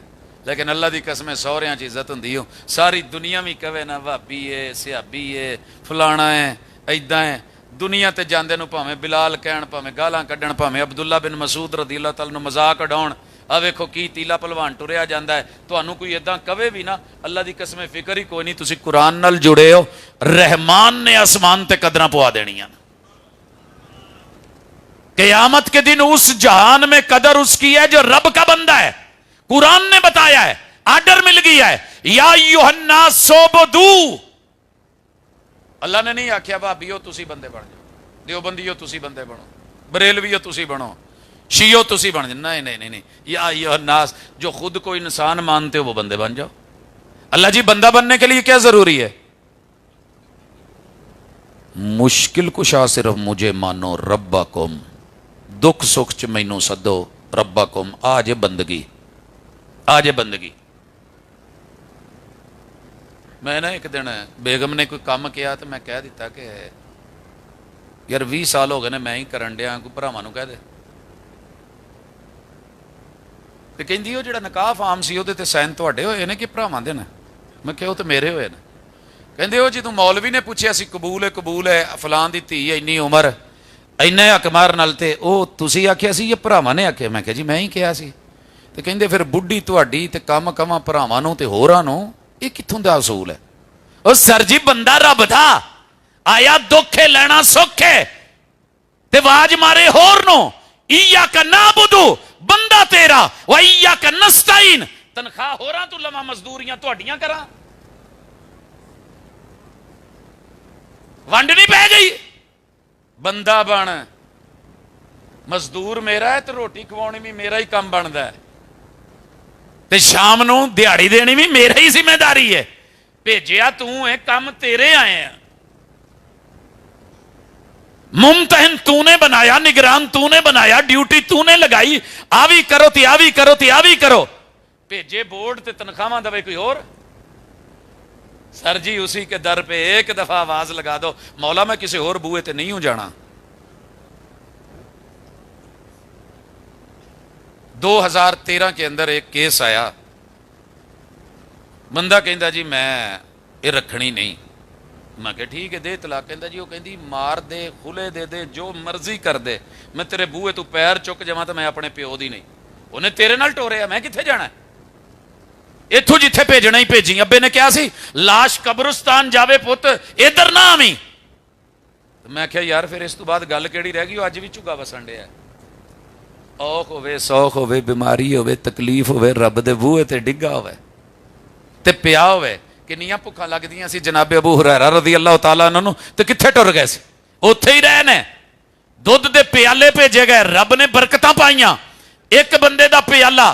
لیکن اللہ دی قسم سہریاں چ عزت ہوندی ہو. ساری دنیا بھی کہے نا بھابی ہے، سیابی ہے، فلانا ہے، ایداں ہے. دنیا تے جاندے نو بھاویں بلال کہن، بھاویں گالاں کڈن، بھاویں عبداللہ بن مسعود رضی اللہ تعالی عنہ مذاق اڈاؤن، آ ویکھو کی تیلا پلوان ٹریا جاندا ہے. تانوں کوئی ادا کہے بھی نا، اللہ دی قسم فکر ہی کوئی نہیں، تسی قرآن نال جڑے ہو، رحمان نے آسمان تے قدراں پوا دینیاں. قیامت کے دن اس جہان میں قدر اس کی ہے جو رب کا بندہ ہے. قرآن نے بتایا ہے، آرڈر مل گیا ہے، یا ایھا الناس سوبدو. اللہ نے نہیں آکھیا بھابیو تسی بندے بن جاؤ، دیوبندیو تسی بندے بنو، بریلویو تسی بنو، شیعو تسی بن جاؤ. نہیں نہیں نہیں نہیں، یا ایھا الناس، جو خود کو انسان مانتے ہو وہ بندے بن جاؤ. اللہ جی بندہ بننے کے لیے کیا ضروری ہے؟ مشکل کشا صرف مجھے مانو ربکم، دکھ سکھ چ مینوں سدو ربکم. آج بندگی، آج بندگی. میں نا ایک دن بیگم نے کوئی کام کیا تو میں کہہ دیتا کہ یار 20 سال ہو گئے نے میں ہی کرن ڈیا، کوئی بھراواں نوں کہہ دے. تے کہندی وہ جڑا نکاح فارم سی وہ تے سائن تواڈے ہوئے نے کہ بھراواں دے نے؟ میں کہ وہ تے میرے ہوئے نے. کہندے وہ جدوں مولوی نے پوچھیا سی قبول ہے فلاں دی دھی اینی عمر اینے اکمار نال، تے او تسی آکھیا سی یا بھراواں نے آکھیا؟ میں کہ جی میں ہی کہیا سی. تے کہندے پھر بڈھی تواڈی تے کم کواں بھراواں نوں تے ہوراں نوں، یہ کتوں دا اصول ہے؟ او سر جی بندہ رب دا، آیا دکھ ہے لینا سکھ ہے، تے واج مارے ہور نو، ایاک نعبدو بندہ تیرا و ایاک نستعین، تنخواہ ہوراں تو لواں مزدوریاں تہاڈیاں کراں. ونڈ نہیں پہ گئی؟ بندہ بن، مزدور میرا ہے تو روٹی کھوانی بھی میرا ہی کام بنتا ہے، تے شام نو دیہڑی دینی بھی میرا ہی ذمہ داری ہے. بھیجیا تو ہے، کام تیرے آئے ہیں، ممتحن تو نے بنایا، نگران تو نے بنایا، ڈیوٹی تو نے لگائی، آوی کرو تے آوی کرو تے آوی کرو. بھیجے بورڈ تے تنخواہ دے کوئی اور. سر جی اسی کے در پہ ایک دفعہ آواز لگا دو، مولا میں کسی اور بوئے تے نہیں ہوں جانا. 2013 کے اندر ایک کیس آیا، بندہ کہندا جی میں یہ رکھنی نہیں. میں کہ ٹھیک ہے دے طلاق. کہندا جی وہ کہندی مار دے، کھلے دے دے، جو مرضی کر دے، میں تیرے بوئے تو پیر چک جاواں تو میں اپنے پیو دی نہیں. انہیں تیرے نال ٹوریا، میں کتنے جانا ہے؟ اتھوں جتھے بھیجنا ہی بھیجی. ابے نے کیا سی لاش قبرستان جاوے پت ادھر نہ آویں. میں کہا یار پھر اس تو بعد گل کیڑی رہ گئی؟ وہ اج بھی چگا وسن ڈیا. اوکھ ہوے سوکھ ہوے بیماری ہوے تکلیف ہوے رب دے بوئے تے ڈگا ہوے تے پیا ہوے. کنیاں بھکھاں لگدیاں سی جناب ابو ہریرہ رضی اللہ تعالیٰ عنہ تے کتھے ٹر گئے سی؟ اوتھے ہی رہنے. دودھ دے پیالے بھیجے گئے، رب نے برکتاں پائیاں. ایک بندے دا پیالہ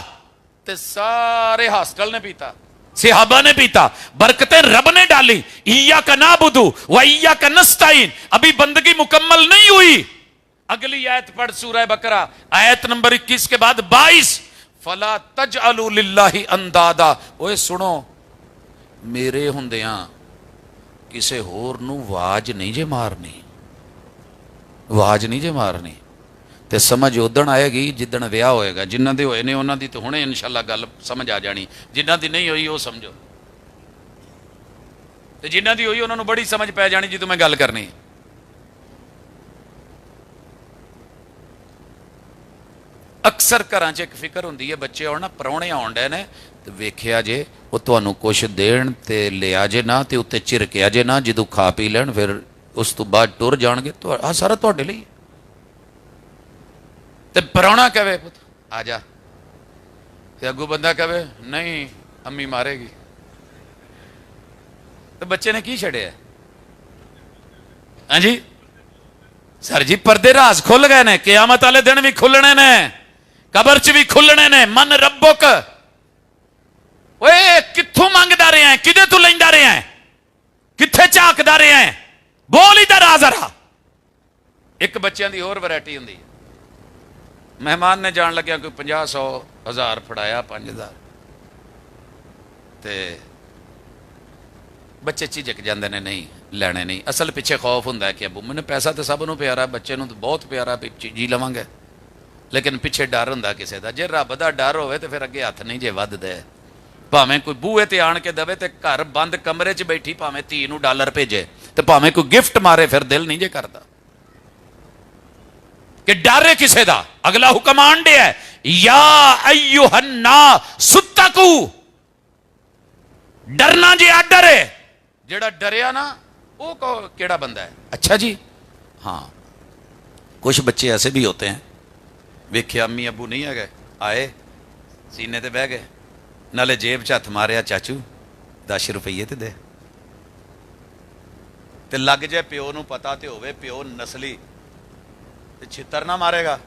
تے سارے ہاسٹل نے پیتا، صحابہ نے پیتا، برکتیں رب نے ڈالی. ایاک نعبدو و ایاک نستعین. ابھی بندگی مکمل نہیں ہوئی. اگلی آیت پڑھ سورہ بقرہ آیت نمبر 21 کے بعد 22، فلا تجعلوا للہ اندادا. اوے سنو، میرے ہوندیاں کسے ہور نو واج نہیں جے مارنی، واج نہیں جے مارنی. تے سمجھ ادن آئے گی جدن ویاہ ہوئے گا. جنہ دے ہوئے نے انہاں دی تو ہنے انشاءاللہ گل سمجھ آ جانی، جنہ دی نہیں ہوئی وہ سمجھو، تے جنہ دی ہوئی انہاں نو بڑی سمجھ پہ جانی جدوں میں گل کرنی. اکثر گھراں چ ایک فکر ہوندی ہے بچے آن پراہنے آن ڈے نے تے ویکھیا جے وہ تانوں کچھ دین تے لیا جے نہ تے اتنے چرکیا جے نہ، جدوں کھا پی لین پھر اس تو بعد ٹر جان گے. تو آ سارا تہاڈے لئی. تے پراہنا کہے پت آ جا، تے اگوں بندہ کہے نہیں امی مارے گی. تو بچے نے کی چھڑیا؟ ہاں جی سر جی پردے راز کھل گئے نے، قیامت والے دن بھی کھلنے نے، قبر چ بھی کھلنے نے۔ من ربک، اوے کتھوں منگدا رہے ہیں، کدے تو لیندا رہے ہیں، کتھے جھاکدا رہے ہیں، بول ہی ذرا ذرا۔ ایک بچیاں دی اور ورائٹی ہوندی ہے، مہمان نے جان لگیا کوئی 50 100 1000 پھڑایا 5000 تے بچے جھجک جاندے نے، نہیں لینے نہیں۔ اصل پیچھے خوف ہوندا ہے کہ ابو میں نے پیسہ تو سب نو پیارا، بچے نو تو بہت پیارا، جی لواں گے، لیکن پیچھے ڈر ہوندا کسے دا۔ جے رب دا ڈر ہوئے تے پھر اگے ہاتھ نہیں جے ود دے، بھاویں کوئی بوئے تے آن کے دے تے گھر بند کمرے چ بیٹھی بھاویں دھی نو ڈالر بھیجے تے بھاویں کوئی گفٹ مارے، پھر دل نہیں جے کردا کہ ڈرے کسے دا۔ اگلا حکم آن دے ہے یا ایھا الناس اتقوا، ڈرنا جی آ ڈرے، جیڑا ڈریا نا وہ کیڑا بندہ ہے؟ اچھا جی ہاں کچھ بچے ایسے بھی ہوتے ہیں، ویکھیا امی ابو نہیں ہے گئے، آئے سینے تے بہ گئے، نالے جیب چ ہاتھ ماریا، چاچو 10 روپیے تے دے، تے لگ جائے پیو نو پتا تے ہوئے پیو نسلی تے چھتر نہ مارے گا،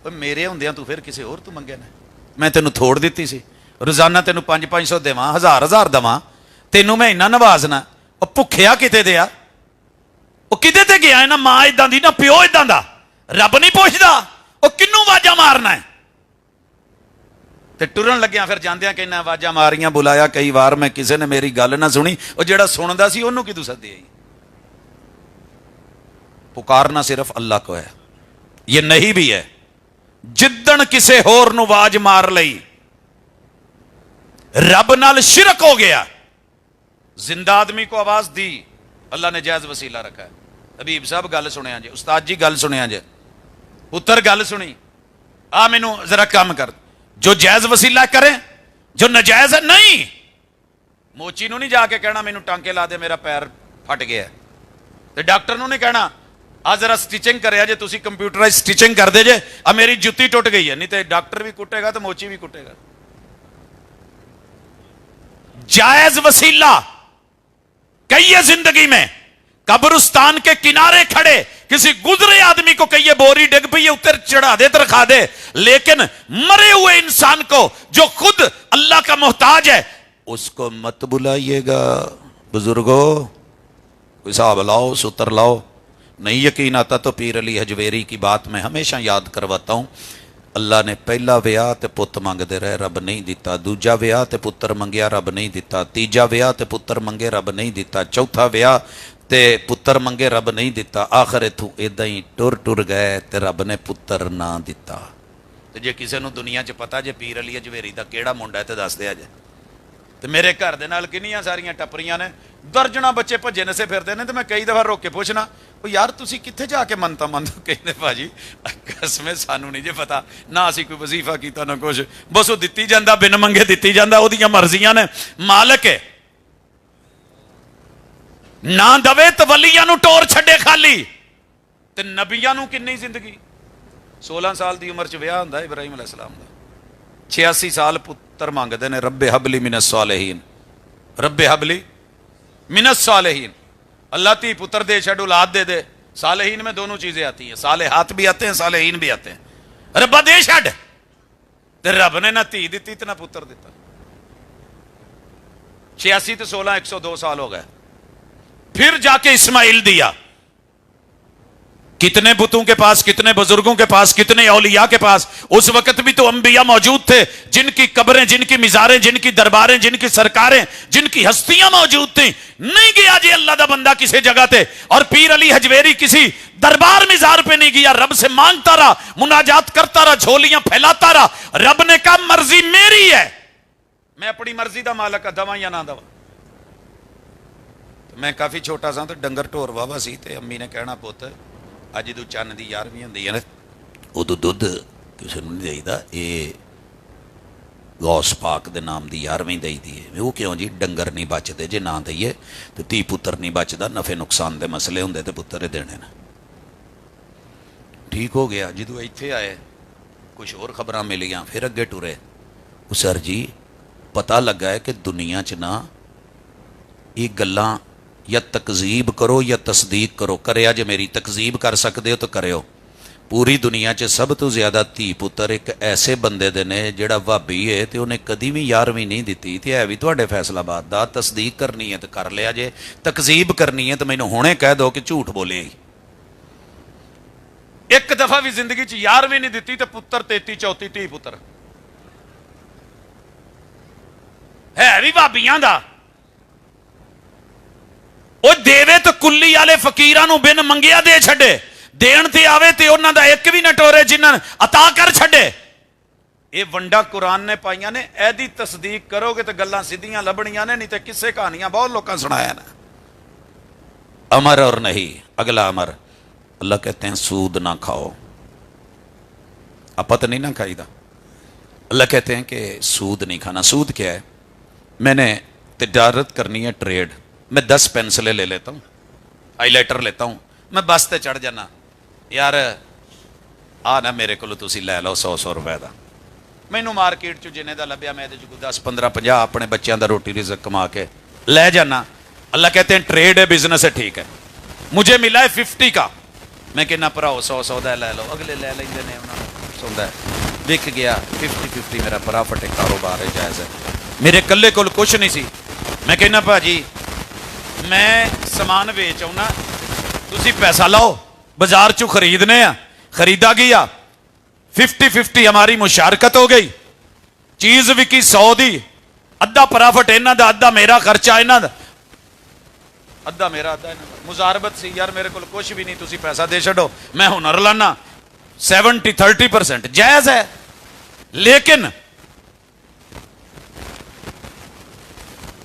میرے ہوندیاں تو پھر کسی اور تو منگے نے، میں تینوں تھوڑ دیتی سی، روزانہ تینوں 500 دیواں، 1000 دواں، تینوں میں اتنا نوازنا، وہ بھکھیا کتے دیا، وہ کدے تے گیا ہے؟ نہ ماں اداں دی نہ پیو اداں دا، رب نہیں پوچھدا وہ کنوں واجا مارنا ہے؟ تے ٹرن لگیا پھر جاندیاں کہ واجا ماریاں بلایا کئی بار، میں کسی نے میری گل نہ سنی، وہ جڑا سندا سی انہوں کدوں سدی آئی؟ پکارنا صرف اللہ کو ہے، یہ نہیں بھی ہے جدن کسے ہور نو واج مار لئی رب نال شرک ہو گیا۔ زندہ آدمی کو آواز دی، اللہ نے جائز وسیلہ رکھا ہے۔ حبیب صاحب گل سنیا جی، استاد جی گل سنیا جی، پتر گل سنی، آ مینوں ذرا کام کر، جو جائز وسیلہ کرے، جو نجائز ہے نہیں۔ موچی نو نہیں جا کے کہنا مینوں ٹانکے لا دے میرا پیر پھٹ گیا، تے ڈاکٹر نو نہیں کہنا آ ذرا سٹیچنگ کرے جے، تسی کمپیوٹرائز سٹیچنگ کر دے جے، آ میری جتی ٹوٹ گئی ہے، نہیں تے ڈاکٹر بھی کٹے گا تو موچی بھی کٹے گا۔ جائز وسیلہ کہیے زندگی میں، قبرستان کے کنارے کھڑے کسی گزرے آدمی کو کہیے بوری ڈگ پئی اتر چڑھا دے تو رکھا دے، لیکن مرے ہوئے انسان کو جو خود اللہ کا محتاج ہے اس کو مت بلائیے گا۔ بزرگوں کوئی حساب لاؤ، ستر لاؤ، نہیں یقین آتا تو پیر علی حجویری کی بات میں ہمیشہ یاد کرواتا ہوں، اللہ نے پہلا ویاہ تے پت منگتے رہے، رب نہیں دیتا، دوجا ویاہ تے پتر منگیا، رب نہیں دیتا، تیجا ویاہ تے پتر منگے، رب نہیں دیتا، چوتھا ویاہ تے پتر منگے، رب نہیں دیتا، آخر اتوں اداں ہی ٹر گئے تے رب نے پتر نہ دیتا۔ تے جے کسے نو دنیا چ پتا جے پیر علی حجویری دا کیڑا منڈا ہے تے دس دیا جے۔ تے میرے گھر دے نال کنیاں ساریاں ٹپریاں نے، درجنا بچے بھجے نسے پھردے نے، تے میں کئی دفعہ روک کے پوچھنا وہ یار تسی کتھے جا کے منتا مندو، کہندے بھاجی قسمیں سانو نہیں جے پتا، نہ اسی کوئی وظیفہ کیتا نہ کچھ، بس وہ دتی جاندا، بن منگے دتی جاندا، اودیاں مرضیاں نے، مالک ہے نہ دوے تے ولیاں نو ٹور چھڈے خالی، تے نبیاں نو کنی زندگی، 16 سال دی عمر چ ویاہ ہوندا ابراہیم علیہ السلام دا، 86 سال پتر مانگدے نے، رب حبلی من الصالحین، رب حبلی من الصالحین، اللہ تی پتر دے چھڑ اولاد دے دے۔ صالحین میں دونوں چیزیں آتی ہیں، صالحات بھی آتے ہیں، صالحین بھی آتے ہیں۔ ربا دے چھڑ، تے رب نے نہ تھی دیتی تے نہ پتر دیتا۔ 86 تے 16 102 سال ہو گئے، پھر جا کے اسماعیل دیا۔ کتنے بتوں کے پاس، کتنے بزرگوں کے پاس، کتنے اولیاء کے پاس، اس وقت بھی تو انبیاء موجود تھے جن کی قبریں، جن کی مزاریں، جن کی درباریں، جن کی سرکاریں، جن کی ہستیاں موجود تھیں۔ نہیں گیا جی اللہ دا بندہ کسی جگہ تے، اور پیر علی حجویری کسی دربار مزار پہ نہیں گیا، رب سے مانگتا رہا، مناجات کرتا رہا، جھولیاں پھیلاتا رہا۔ رب نے کہا مرضی میری ہے، میں اپنی مرضی دا مالک دواں یا نہ دواں۔ میں کافی چھوٹا سا تو ڈنگر ٹور واوا سی، تے امی نے کہنا پوت اج جدوں چن دی 11ویں ہوندی ہے نا ادو دودھ کسی نے نہیں دئیدا، یہ غوث پاک دے نام دی 11ویں دئی دی ہے۔ وہ کیوں جی؟ ڈنگر نہیں بچتے جے نہ دئیے تو تی پتر نہیں بچدا، نفع نقصان دے مسئلے ہوندے تے پتر ہی دینے نا۔ ٹھیک ہو گیا، جدوں ایتھے آئے کچھ اور خبراں ملیاں، پھر اگے ٹرے، سر جی پتہ لگا ہے کہ دنیا چ نا یہ گلاں یا تکذیب کرو یا تصدیق کرو. کریا جے میری تکذیب کر سکتے ہو تو کریو. پوری دنیا 'ਚ سب تو زیادہ دھی پتر ایک ایسے بندے دے نے جڑا بھابی ہے تے انہیں کدی بھی 11ویں نہیں دتی تے ہے بھی تواڈے فیصل آباد دا. تصدیق کرنی ہے تو کر لیا جے, تکذیب کرنی ہے تو مینوں ہونے کہہ دو کہ جھوٹ بولے. ایک دفعہ بھی زندگی 'ਚ 11ویں نہیں دتی تے پتر 33 34 دھی پتر ہے بھی بھابیاں دا. وہ دے تو کلی والے فقیراں نوں بن منگیا دے چھڈے, دین تے آوے تے انہاں دا ایک بھی نہ ٹورے جنہاں عطا کر چھڈے. یہ ونڈا قرآن نے پائیاں نے, ایدی تصدیق کرو گے تو گلاں سیدھیاں لبنیاں نے, نہیں تے کسے کہانیاں بہت لوکاں سنایا نا. امر اور نہیں, اگلا امر اللہ کہتے ہیں سود نہ کھاؤ. اپت نہیں نہ کھائی دا. اللہ کہتے ہیں کہ سود نہیں کھانا. سود کیا ہے؟ میں نے تجارت کرنی ہے, ٹریڈ. میں 10 پینسلیں لے لیتا ہوں, ہائی لائٹر لیتا ہوں, میں بس تے چڑھ جانا, یار آ نا میرے کو تسی لے لو 100 روپے دا. مینوں مارکیٹ چ جنے دا لبیا میں 10 15 50 اپنے بچیاں دا روٹی رزق کما کے لے جانا. اللہ کہتے ہیں ٹریڈ ہے, بزنس ہے, ٹھیک ہے. مجھے ملا ہے 50 کا, میں کہنا پراؤ 100 دا لے لو. اگلے لے لیندے نے, انہاں سوندا ہے وک گیا 50 میرا پرافٹ کاروبار ہے, جائز ہے. میرے کلے کول کچھ نہیں سی, میں کہنا بھاجی میں سامان ویچ آؤں, تسی پیسہ لاؤ, بازار چو خریدنے ہیں. خریدا گیا 50 ہماری مشارکت ہو گئی. چیز وکی 100 دی, ادھا پرافٹ انہاں دا, ادھا میرا خرچہ انہاں دا, ادھا میرا ادھا انہاں دا. مزاربت سی, یار میرے کول کچھ بھی نہیں, تسی پیسہ دے چھڈو, میں ہنر لانا. 70-30% جائز ہے. لیکن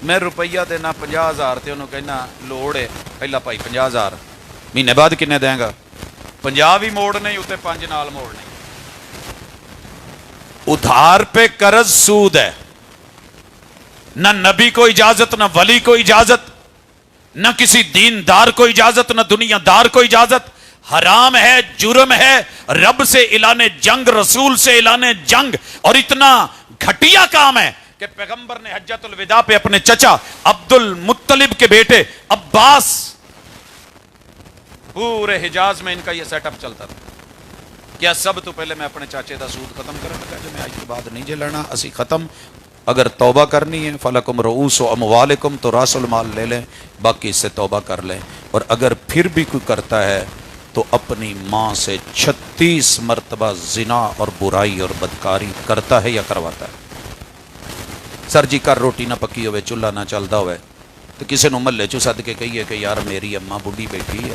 میں روپیہ دینا 50,000 تے انہوں کہنا لوڑ ہے, پہلا پائی 50,000 مہینے بعد کنے دیں گا؟ 50 بھی موڑ نہیں, اتنے 5 نال موڑ نہیں. ادھار پہ قرض سود ہے. نہ نبی کو اجازت, نہ ولی کو اجازت, نہ کسی دیندار کو اجازت, نہ دنیا دار کو اجازت. حرام ہے, جرم ہے, رب سے اعلان جنگ, رسول سے اعلان جنگ. اور اتنا گھٹیا کام ہے کہ پیغمبر نے حجۃ الوداع پہ اپنے چچا عبد المطلب کے بیٹے عباس, پورے حجاز میں ان کا یہ سیٹ اپ چلتا تھا. کیا سب تو پہلے میں اپنے چاچے دا سود ختم کرنے لگا, جو میں آج کے بعد نہیں جے لینا, اسی ختم. اگر توبہ کرنی ہے فلکم رؤوس اموالکم, تو راس المال لے لیں, باقی اس سے توبہ کر لیں. اور اگر پھر بھی کوئی کرتا ہے تو اپنی ماں سے 36 مرتبہ زنا اور برائی اور بدکاری کرتا ہے یا کرواتا ہے. سر جی کر روٹی نہ پکی ہوئے, چولہا نہ چلتا ہوئے, تو کسی نو محلے چو سد کے کہیے کہ یار میری اماں بڑھی بیٹھی ہے,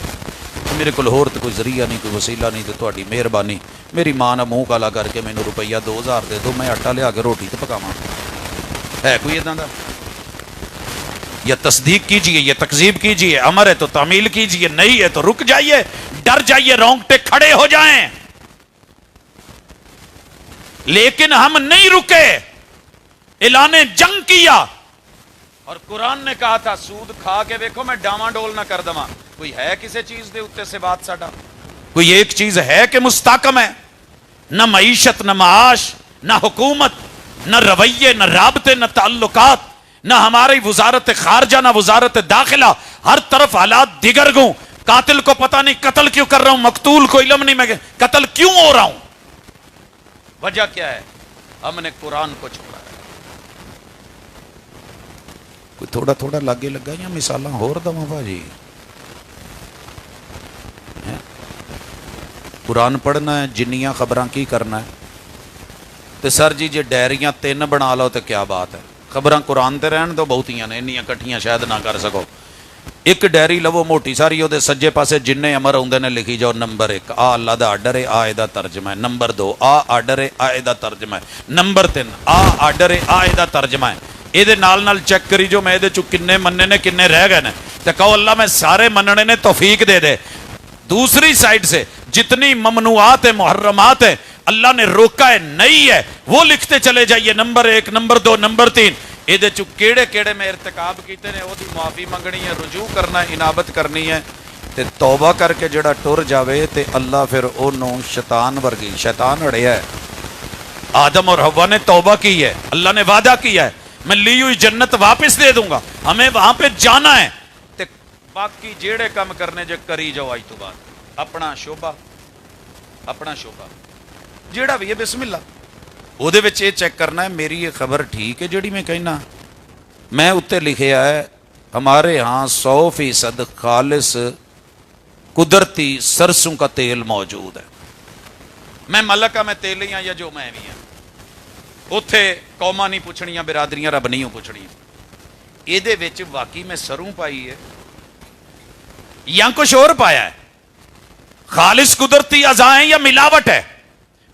میرے کو ہور تو کوئی ذریعہ نہیں, کوئی وسیلہ نہیں, تو تہاڈی مہربانی میری ماں نے منہ کالا کر کے مینوں روپیہ 2000 دے دو, میں آٹا لیا کے روٹی تو پکاواں. ہے کوئی اداں دا؟ یا تصدیق کیجئے, یہ تکذیب کیجئے. امر ہے تو تعمیل کیجئے, نہیں ہے تو رک جائیے, ڈر جائیے, رونگٹے کھڑے ہو جائیں. لیکن ہم نہیں رکے, اعلان جنگ کیا. اور قرآن نے کہا تھا سود کھا کے دیکھو میں ڈاواں ڈول نہ کر دواں. کوئی ہے کسی چیز دے اتنے سے بات ساڈا؟ کوئی ایک چیز ہے کہ مستحکم ہے؟ نہ معیشت, نہ معاش, نہ حکومت, نہ رویے, نہ رابطے, نہ تعلقات, نہ ہماری وزارت خارجہ, نہ وزارت داخلہ. ہر طرف حالات دیگر گوں. قاتل کو پتہ نہیں قتل کیوں کر رہا ہوں, مقتول کو علم نہیں میں قتل کیوں ہو رہا ہوں. وجہ کیا ہے؟ ہم نے قرآن کو چھوڑا ہے. کوئی تھوڑا تھوڑا لاگے لگا یا مثالاں ہور دواں بھاجی؟ قرآن پڑھنا ہے, جنیاں خبراں کی کرنا ہے. تے سر جی جے ڈائریاں 3 بنا لو تو کیا بات ہے, خبراں قرآن تے رہن دو, بہتیاں نے, انیاں کٹھیاں شاید نہ کر سکو. ایک ڈائری لو موٹی ساری, وہ سجے پاسے جننے امر آتے نے لکھی جاؤ. Number 1 a Allah the order ہے, آ دا ترجمہ ہے. نمبر 2 آ آرڈر ہے, آ دا ترجمہ ہے. نمبر 3 آ آرڈر ہے, آ دا ترجمہ ہے. یہ نال چیک کری جو میں کنے مننے نے کنے رہ گئے نے, تو کہو اللہ میں سارے مننے نے توفیق دے دے. دوسری سائڈ سے جتنی ممنوعات محرمات ہیں اللہ نے روکا ہے, نہیں ہے, وہ لکھتے چلے جائیے. Number 1, number 2, number 3. یہ کیڑے کیڑے میں ارتکاب کیتے نے, وہ معافی منگنی ہے, رجوع کرنا ہے, انابت کرنی ہے. تے توبہ کر کے جڑا ٹر جاوے تے اللہ پھر انہوں شیطان ورگی, شیطان اڑیا ہے. آدم اور حوا نے توبہ کی ہے, اللہ نے وعدہ کیا ہے میں لی ہوئی جنت واپس دے دوں گا, ہمیں وہاں پہ جانا ہے. تے باقی جیڑے کام کرنے جے کری جاؤ اج تو بعد اپنا شوبہ جیڑا بھی ہے بسم اللہ وہ دے وچ یہ چیک کرنا ہے میری یہ خبر ٹھیک ہے جیڑی میں کہنا میں اتنے لکھیا ہے ہمارے ہاں 100% خالص قدرتی سرسوں کا تیل موجود ہے میں ملک ہاں میں تیلیاں یا جو میں بھی ہوں اتھے قوما نہیں پوچھنیاں برادریاں رب نہیں پوچھنی یہ وچ واقعی میں سروں پائی ہے یا کچھ اور پایا ہے خالص قدرتی اعضائیں یا ملاوٹ ہے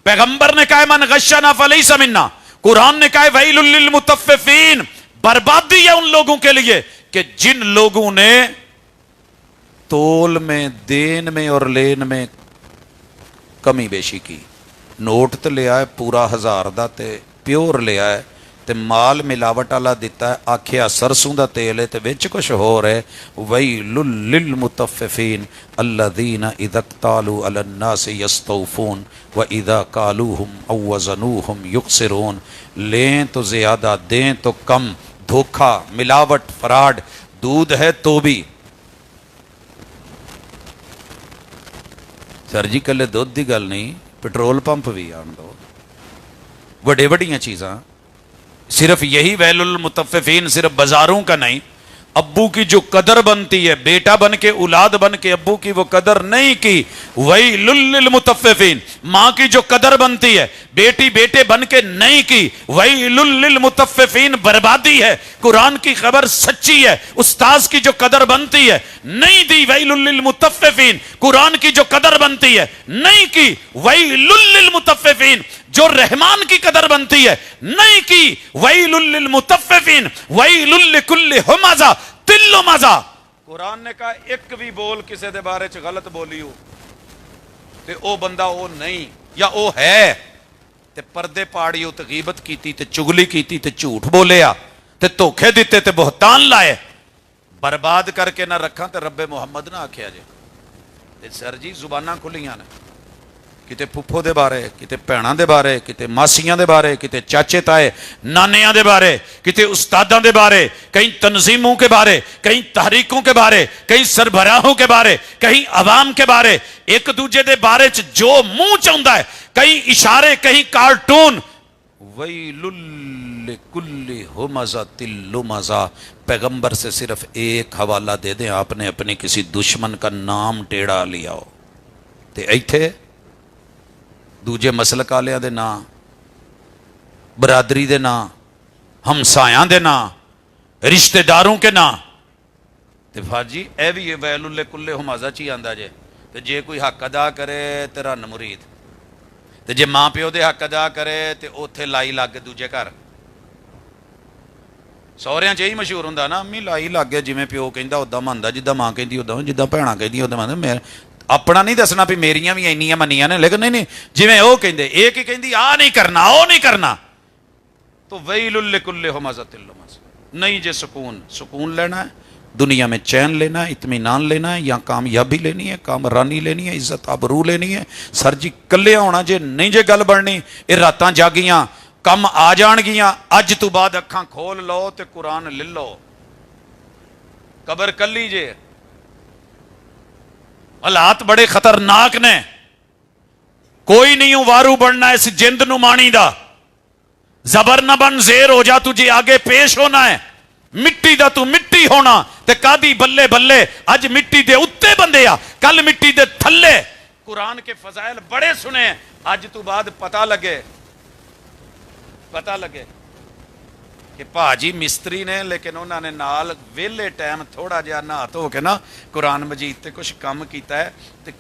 پیغمبر نے کہا من غشنا فلیس منا قرآن نے کہا ویل للمطففین بربادی ہے ان لوگوں کے لیے کہ جن لوگوں نے تول میں دین میں اور لین میں کمی بیشی کی نوٹ تے لیا ہے پورا 1000 دا تے پیور لیا ہے تے مال ملاوٹ والا دیتا ہے آکھیا سرسوں دا تیل ہے تے وچ کچھ ہو رہے ویل للمطففین الذین اذا اکتالوا علی الناس یستوفون واذا کالوہم او وزنوہم یخسرون لیں تو زیادہ دیں تو کم دھوکہ ملاوٹ فراڈ دودھ ہے تو بھی سر جی کلے دودھ دی گل نہیں پٹرول پمپ بھی آن دو بڑے بڑیاں چیزاں صرف یہی ویل المطففین صرف بازاروں کا نہیں ابو کی جو قدر بنتی ہے بیٹا بن کے اولاد بن کے ابو کی وہ قدر نہیں کی ویل للمطففین ماں کی جو قدر بنتی ہے بیٹی بیٹے بن کے نہیں کی ویل للمطففین بربادی ہے قرآن کی خبر سچی ہے استاذ کی جو قدر بنتی ہے نہیں دی ویل للمطففین قرآن کی جو قدر بنتی ہے نہیں کی ویل للمطففین جو رحمان کی قدر بنتی ہے نہیں کی ویل للمطففین ویل لکل ہمزہ تل مزہ قرآن نے کہا ایک بھی بول کسے دے بارے چ غلط بولی ہو تے او بندہ او نہیں یا او ہے تے پردے پاڑی ہو تے غیبت کیتی تے چگلی کیتی تے جھوٹ بولیا تے دھوکے دیتے تے بہتان لائے برباد کر کے نہ رکھاں تے رب محمد نہ آکھیا جے تے سر جی زباناں کھلیاں نے کتے پھپھو دے بارے کتے بھیناں دے بارے کتے ماسیاں دے بارے کتے چاچے تائے نانیاں دے بارے کتے استاداں دے بارے کہیں تنظیموں کے بارے کہیں تحریکوں کے بارے کہیں سربراہوں کے بارے کہیں عوام کے بارے ایک دوجے دے بارے جو منہ چاہندا ہے کہیں اشارے کہیں کارٹون ویل لکل ہمزۃ لمزہ پیغمبر سے صرف ایک حوالہ دے دیں آپ نے اپنے کسی دشمن کا نام ٹیڑھا لیا ہو تے ایتھے دوجے مسلک والے دے نا برادری دے نا ہمسایاں دے نا رشتہ داروں کے نا تے فاجی اے بھی ویل لکل ہمزہ چی آندا جے تے جے کوئی حق ادا کرے تے رن مرید تے جے ماں پیو دے حق ادا کرے تے اوتھے لائی لگ دوجے گھر سہریاں چ ہی مشہور ہوندا نا امی لائی لگ گیا جویں پیو کہندا اوداں مندا جداں ماں کہندی اوداں جداں بھیڑاں کہندی اوداں مندا میں اپنا نہیں دسنا بھی میریاں بھی اینیاں منیاں نے لیکن نہیں جویں او کہندے ایک ہی کہندی آ نہیں کرنا او نہیں کرنا تو ویل لکل ہمزۃ لمزہ نہیں جے سکون لینا ہے دنیا میں چین لینا ہے اطمینان لینا ہے یا کامیابی لینی ہے کامرانی لینی ہے عزت آبرو لینی ہے سر جی کلیا ہونا جے نہیں جے گل بننی یہ راتاں جاگیاں کم آ جان گیاں اج تو بعد اکھاں کھول لو تے قرآن لے لو قبر کلی جے حالات بڑے خطرناک نے کوئی نہیں ہوں وارو بننا اس جند نو مانی دا زبر نہ بن زیر ہو جا تجھے آگے پیش ہونا ہے مٹی دا تو مٹی ہونا تے کادی بلے بلے اج مٹی دے اتے بندے آ کل مٹی دے تھلے قرآن کے فضائل بڑے سنے اج تو بعد پتہ لگے کہ پاجی مستری نے لیکن انہوں نے نال ویلے ٹائم تھوڑا جہا نہا دھو کے نا قرآن مجید تے کچھ کام کیتا ہے تے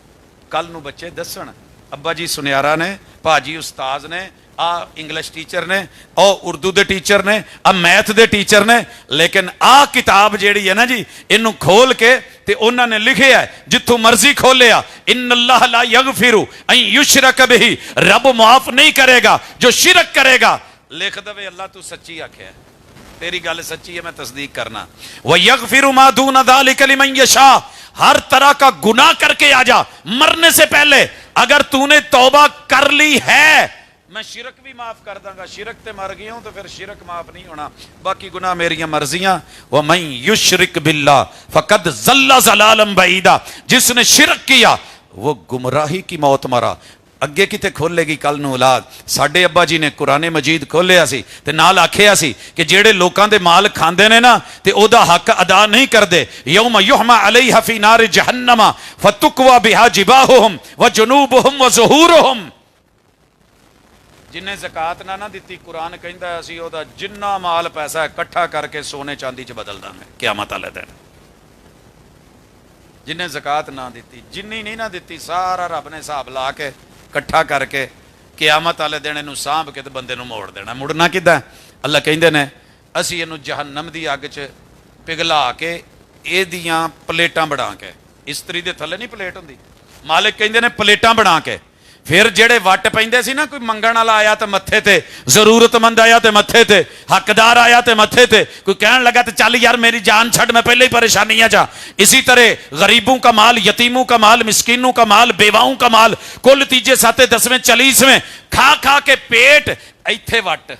کل نو بچے دسن ابا جی سنیارا نے پاجی استاذ نے آ انگلش ٹیچر نے او اردو دے ٹیچر نے آ میتھ دے ٹیچر نے لیکن آ کتاب جیڑی ہے نا جی انہوں کھول کے تے انہوں نے لکھے ہے جتھوں مرضی کھولیا ان اللہ لا یغفر ان یشرک بہ رب معاف نہیں کرے گا جو شرک کرے گا لکھ دے اللہ تو سچی آکھے ہے تیری گل سچی ہے میں تصدیق کرنا وَيَغْفِرُ مَا دُونَ ذَلِكَ لِمَنْ يَشَاءُ ہر طرح کا گناہ کر کے آ جا مرنے سے پہلے اگر تو نے توبہ کر لی ہے میں شرک بھی معاف کر داں گا. شرک تے مر گیا ہوں تو پھر شرک معاف نہیں ہونا, باقی گناہ میریاں مرضیاں. وَمَن یشرک باللہ فقد ضل ضلالا بعیدا, جس نے شرک کیا وہ گمراہی کی موت مرا. اگے کتے کھولے گی کل نو اولاد. ساڈے ابا جی نے قرآن مجید کھولیا سی تے نال آکھیا سی کہ جیڑے لوکاں دے مال کھاندے نے نا تے او دا حق ادا نہیں کردے, یوم یحمى علیہ فی نار جہنم فتکوی بہا جباہہم وجنوبہم وظہورہم. جنہیں زکات نہ دتی, قرآن کہندا ہے اسی او دا جنہ مال پیسہ ہے کٹھا کر کے سونے چاندی چ بدل داں گے قیامت والے دن. جنہیں زکات نہ دیتی, جنی نہیں نہ دیتی, سارا رب نے حساب لا کے کٹھا کر کے قیامت والے دن انہوں سانب کے بندے نو موڑ دینا. مڑنا کدھا ہے؟ اللہ کہندے نے اسی انہوں جہنم دی اگ چ پگھلا کے اے دیاں پلیٹاں بنا کے, استری دے تھلے نہیں پلیٹ ہوندی, مالک کہندے نے پلیٹاں بنا کے, پھر جڑے وٹ پیندے سی نا, کوئی منگن والا آیا تے متھے تے, ضرورت مند آیا تے متھے تے, حقدار آیا تے متھے تے, کوئی کہن لگا تے چل یار میری جان چھڑ میں پہلے ہی پریشانیاں جا. اسی طرح غریبوں کا مال, یتیموں کا مال, مسکینوں کا مال, بیواؤں کا مال, کل تیجے ساتے دسویں چالیسویں کھا کھا کے پیٹ ایتھے وٹ.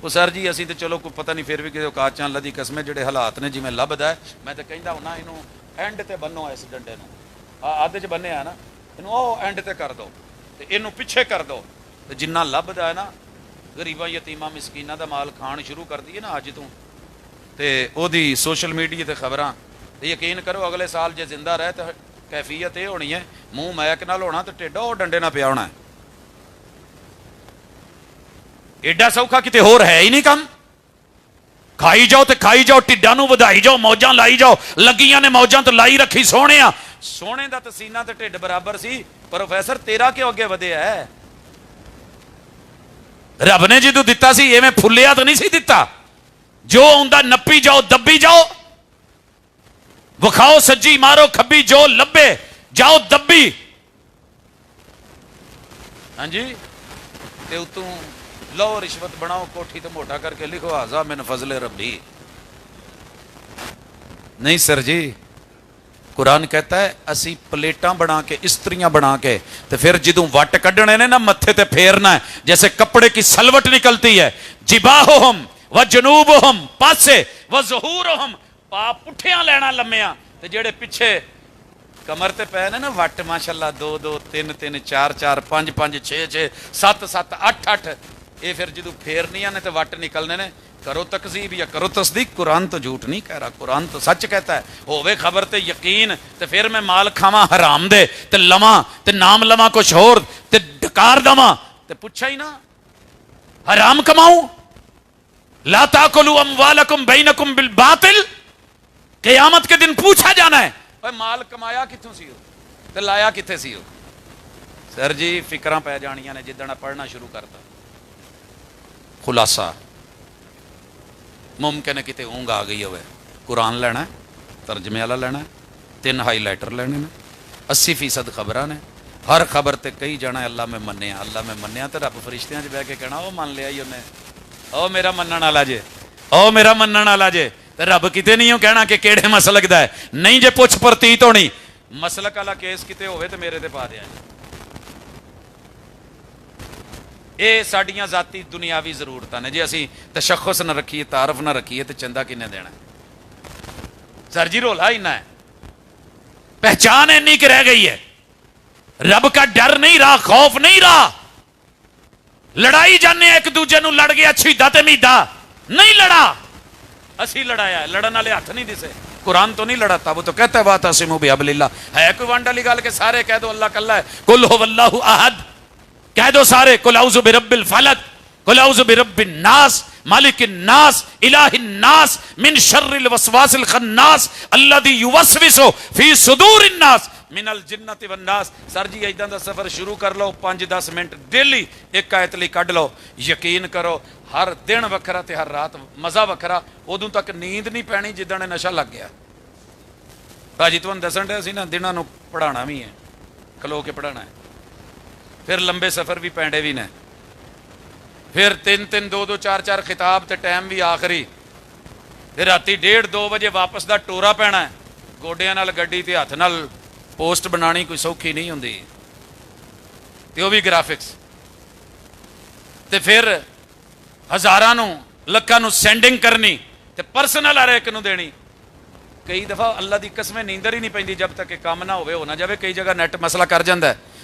وہ سر جی اسی تے چلو کوئی پتہ نہیں, پھر بھی کسی اوقات چاں اللہ دی قسمیں جڑے حالات نے جویں لبدا ہے, میں تے کہندا ہوں نا اینوں اینڈ تے بنو, اس ڈنڈے نو آدھے چ بنیا نا, اینوں اینڈ تے کر دو تے اینوں پیچھے کر دو, تے جنہ لبدا ہے نا غریباں یتیماں مسکیناں دا مال کھان شروع کر دیے نا اج تو, تے او دی سوشل میڈیا تے خبراں, تے یقین کرو اگلے سال جے زندہ رہے تے کیفیت یہ ہونی ہے منہ میک نال ہونا تے ٹھڈا او ڈنڈے نہ پیا ہونا ہے. ایڈا سوکھا کتے ہور ہے ہی نہیں کم. کھائی جاؤ تے کھائی جاؤ, ٹھڈاں نوں ودائی جاؤ, موجاں لائی جاؤ, لگیاں نے موجاں تو لائی رکھی. سونے سونے دا تے سینہ تے ٹھڈ برابر سی, پروفیسر تیرا کیوں اگے ودیا ہے؟ رب نے جدوں دتا سی ایویں پھلیا تو نہیں سی دتا, جو ہوندا نپی جاؤ دبی جاؤ, وکھاؤ سجی مارو کھبی, جو لبے جاؤ دبی. ہاں جی, تے اتوں لو رشوت بناؤ کوٹھی تو موٹا کر کے لکھو ھذا من فضل ربی. نہیں سر جی, قرآن کہتا ہے اسی پلیٹاں بنا کے, استریاں بنا کے, تو پھر جدوں وٹ کڈنے نے نا متھے تے پھیرنا ہے جیسے کپڑے کی سلوٹ نکلتی ہے. جباہہم و جنوبہم, پاسے, و ظہورہم, پا پٹھیاں لینا لمیاں, تے جڑے پیچھے کمر تے پے نے نا وٹ ماشاءاللہ 2 2 3 3 4 4 5 5 6 6 7 7 8 8, یہ پھر جدوں پھیرنیاں نے تے وٹ نکلنے نے. کرو تکذیب یا کرو تصدیق, قرآن تو جھوٹ نہیں کہہ رہا, قرآن تو سچ کہتا ہے. ہووے خبر تے یقین تے پھر میں مال کھاواں حرام دے, تے لواں تے نام لواں کچھ ہور, تے ڈکار دواں تے پوچھا ہی نا حرام کماؤں. لا تاکلوا اموالکم بینکم بالباطل, قیامت کے دن پوچھا جانا ہے اوے مال کمایا کتوں سی ہو تے لایا کتے سی ہو. سر جی فکراں پہ جانیاں نے جدن پڑھنا شروع کرتا. خلاصہ ممکن ہے کتے اونگ آ گئی ہوئے, قرآن لینا ہے, ترجمے والا لینا ہے, 3 ہائی لائٹر لینے نے, 80% خبراں نے, ہر خبر تے کئی جانا ہے اللہ میں منیا, اللہ میں منیا, تے رب فرشتیاں چ بہ کے کہنا او من لیا ہی انہیں, او میرا منن والا جے, او میرا منن والا جے. تے رب کتے نہیں کہنا کہ کیڑے مسلک دا ہے, نہیں جے پوچھ پرتیت ہونی, مسلک والا کیس کتے ہوئے تے میرے تے پا دیا. اے ساڈیاں ذاتی دنیاوی ضرورتاں نے, جے اسی تشخص نہ رکھیے, تعارف نہ رکھیے, تے چندہ کنے دینا ہے؟ سر جی رولا ہی نہ ہے, پہچان اینی کہ رہ گئی ہے, رب کا ڈر نہیں رہا, خوف نہیں رہا. لڑائی جانے ایک دوجے نو, لڑ گیا چھیدا تے میدا, نہیں لڑا, اسی لڑایا ہے, لڑن والے ہاتھ نہیں دسے. قرآن تو نہیں لڑاتا, وہ تو کہتا ہے واعتصموا بحبل اللہ. ہے کوئی ونڈ والی گل کہ سارے کہہ دو اللہ کلہ ہے, قل هو اللہ احد کہہ دو سارے, قل اعوذ برب الفلق, قل اعوذ برب الناس, مالک الناس, الہ الناس, من شر الوسواس الخناس الذی یوسوس فی صدور الناس من الجنۃ والناس. سر جی ایداں دا سفر شروع کر لو, 5-10 منٹ ڈیلی ایک آیت لی کڈ لو, یقین کرو ہر دن وکھرا تے ہر رات مزہ وکھرا. ادوں تک نیند نہیں پینی جدن نشہ لگ گیا. باجی تمہیں دسن ڈیا سی نا, دنوں نو پڑھانا بھی ہے, کھلو کے پڑھانا ہے, پھر لمبے سفر بھی پینڈے بھی نے, پھر 3-3 2-2 4-4 خطاب تے ٹائم بھی آخری, پھر راتی 1:30-2 بجے واپس دا ٹورا پینا ہے. گوڈیاں نال گڈی تے ہاتھ نال پوسٹ بنانی کوئی سوکھی نہیں ہوندی, تے وہ بھی گرافکس. ਤੇ ਫਿਰ ਹਜ਼ਾਰਾਂ ਨੂੰ ਲੱਖਾਂ ਨੂੰ ਸੈਂਡਿੰਗ ਕਰਨੀ ਤੇ ਪਰਸਨਲ ਹਰ ਇੱਕ ਨੂੰ ਦੇਣੀ। ਕਈ ਦਫਾ ਅੱਲਾ ਦੀ ਕਸਮੇ ਨੀਂਦਰ ਹੀ ਨਹੀਂ ਪੈਂਦੀ ਜਬ ਤੱਕ ਕਿ ਕੰਮ ਨਾ ਹੋਵੇ, ਹੋ ਨਾ ਜਾਵੇ। ਕਈ ਜਗ੍ਹਾ ਨੈਟ ਮਸਲਾ ਕਰ ਜਾਂਦਾ ਹੈ,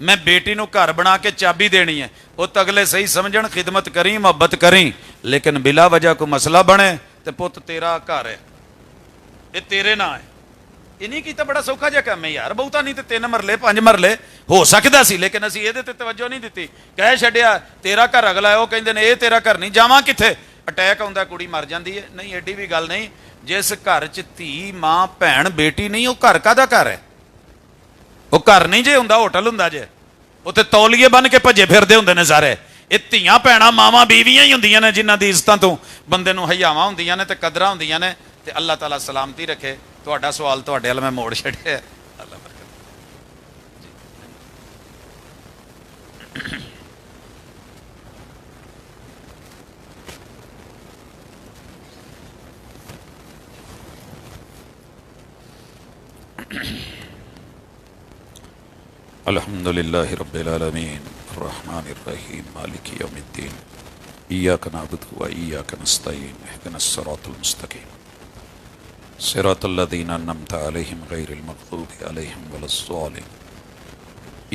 میں بیٹی نو گھر بنا کے چابی دینی ہے، وہ اگلے صحیح سمجھن خدمت کری محبت کری، لیکن بلا وجہ کو مسئلہ بنے تو پت تیرا گھر ہے یہ تیرے نہ ہے، یہ نہیں کیتا بڑا سوکھا جہا کام ہے یار، بہتا نہیں تو 3 مرلے 5 مرلے ہو سکتا سی، لیکن اسی یہ توجہ نہیں دیتی، کہہ چھڈیا تیرا گھر اگلا ہے، وہ کہندے نے یہ تیرا گھر نہیں، جاواں کتھے، اٹیک آਉਂدا کڑی مر جاندی ہے، نہیں ایڈی بھی گل نہیں، جس گھر چ دھی ماں بھن بیٹی نہیں وہ گھر کاہدا گھر ہے، وہ گھر نہیں جے ہوندا ہوٹل ہوندا جے، اتنے تولیے بن کے بھجے پھردے ہوندے نے سارے، یہ دھیاں بھیناں ماواں بیویاں ہی ہوندیاں نے جنہاں دی عزتاں تو بندے نوں حیاواں ہوندیاں نے تے قدراں ہوندیاں نے، تے اللہ تعالیٰ سلامتی رکھے۔ تہاڈا سوال تہاڈے ول میں موڑ چھڈیا، اللہ برکت۔ الحمد للہ رب العالمین الرحمن الرحیم مالک یوم الدین ایاک نعبد و ایاک نستعین اہدنا الصراط المستقیم صراط الذین انعمت علیہم غیر المغضوب علیہم ولا الضالین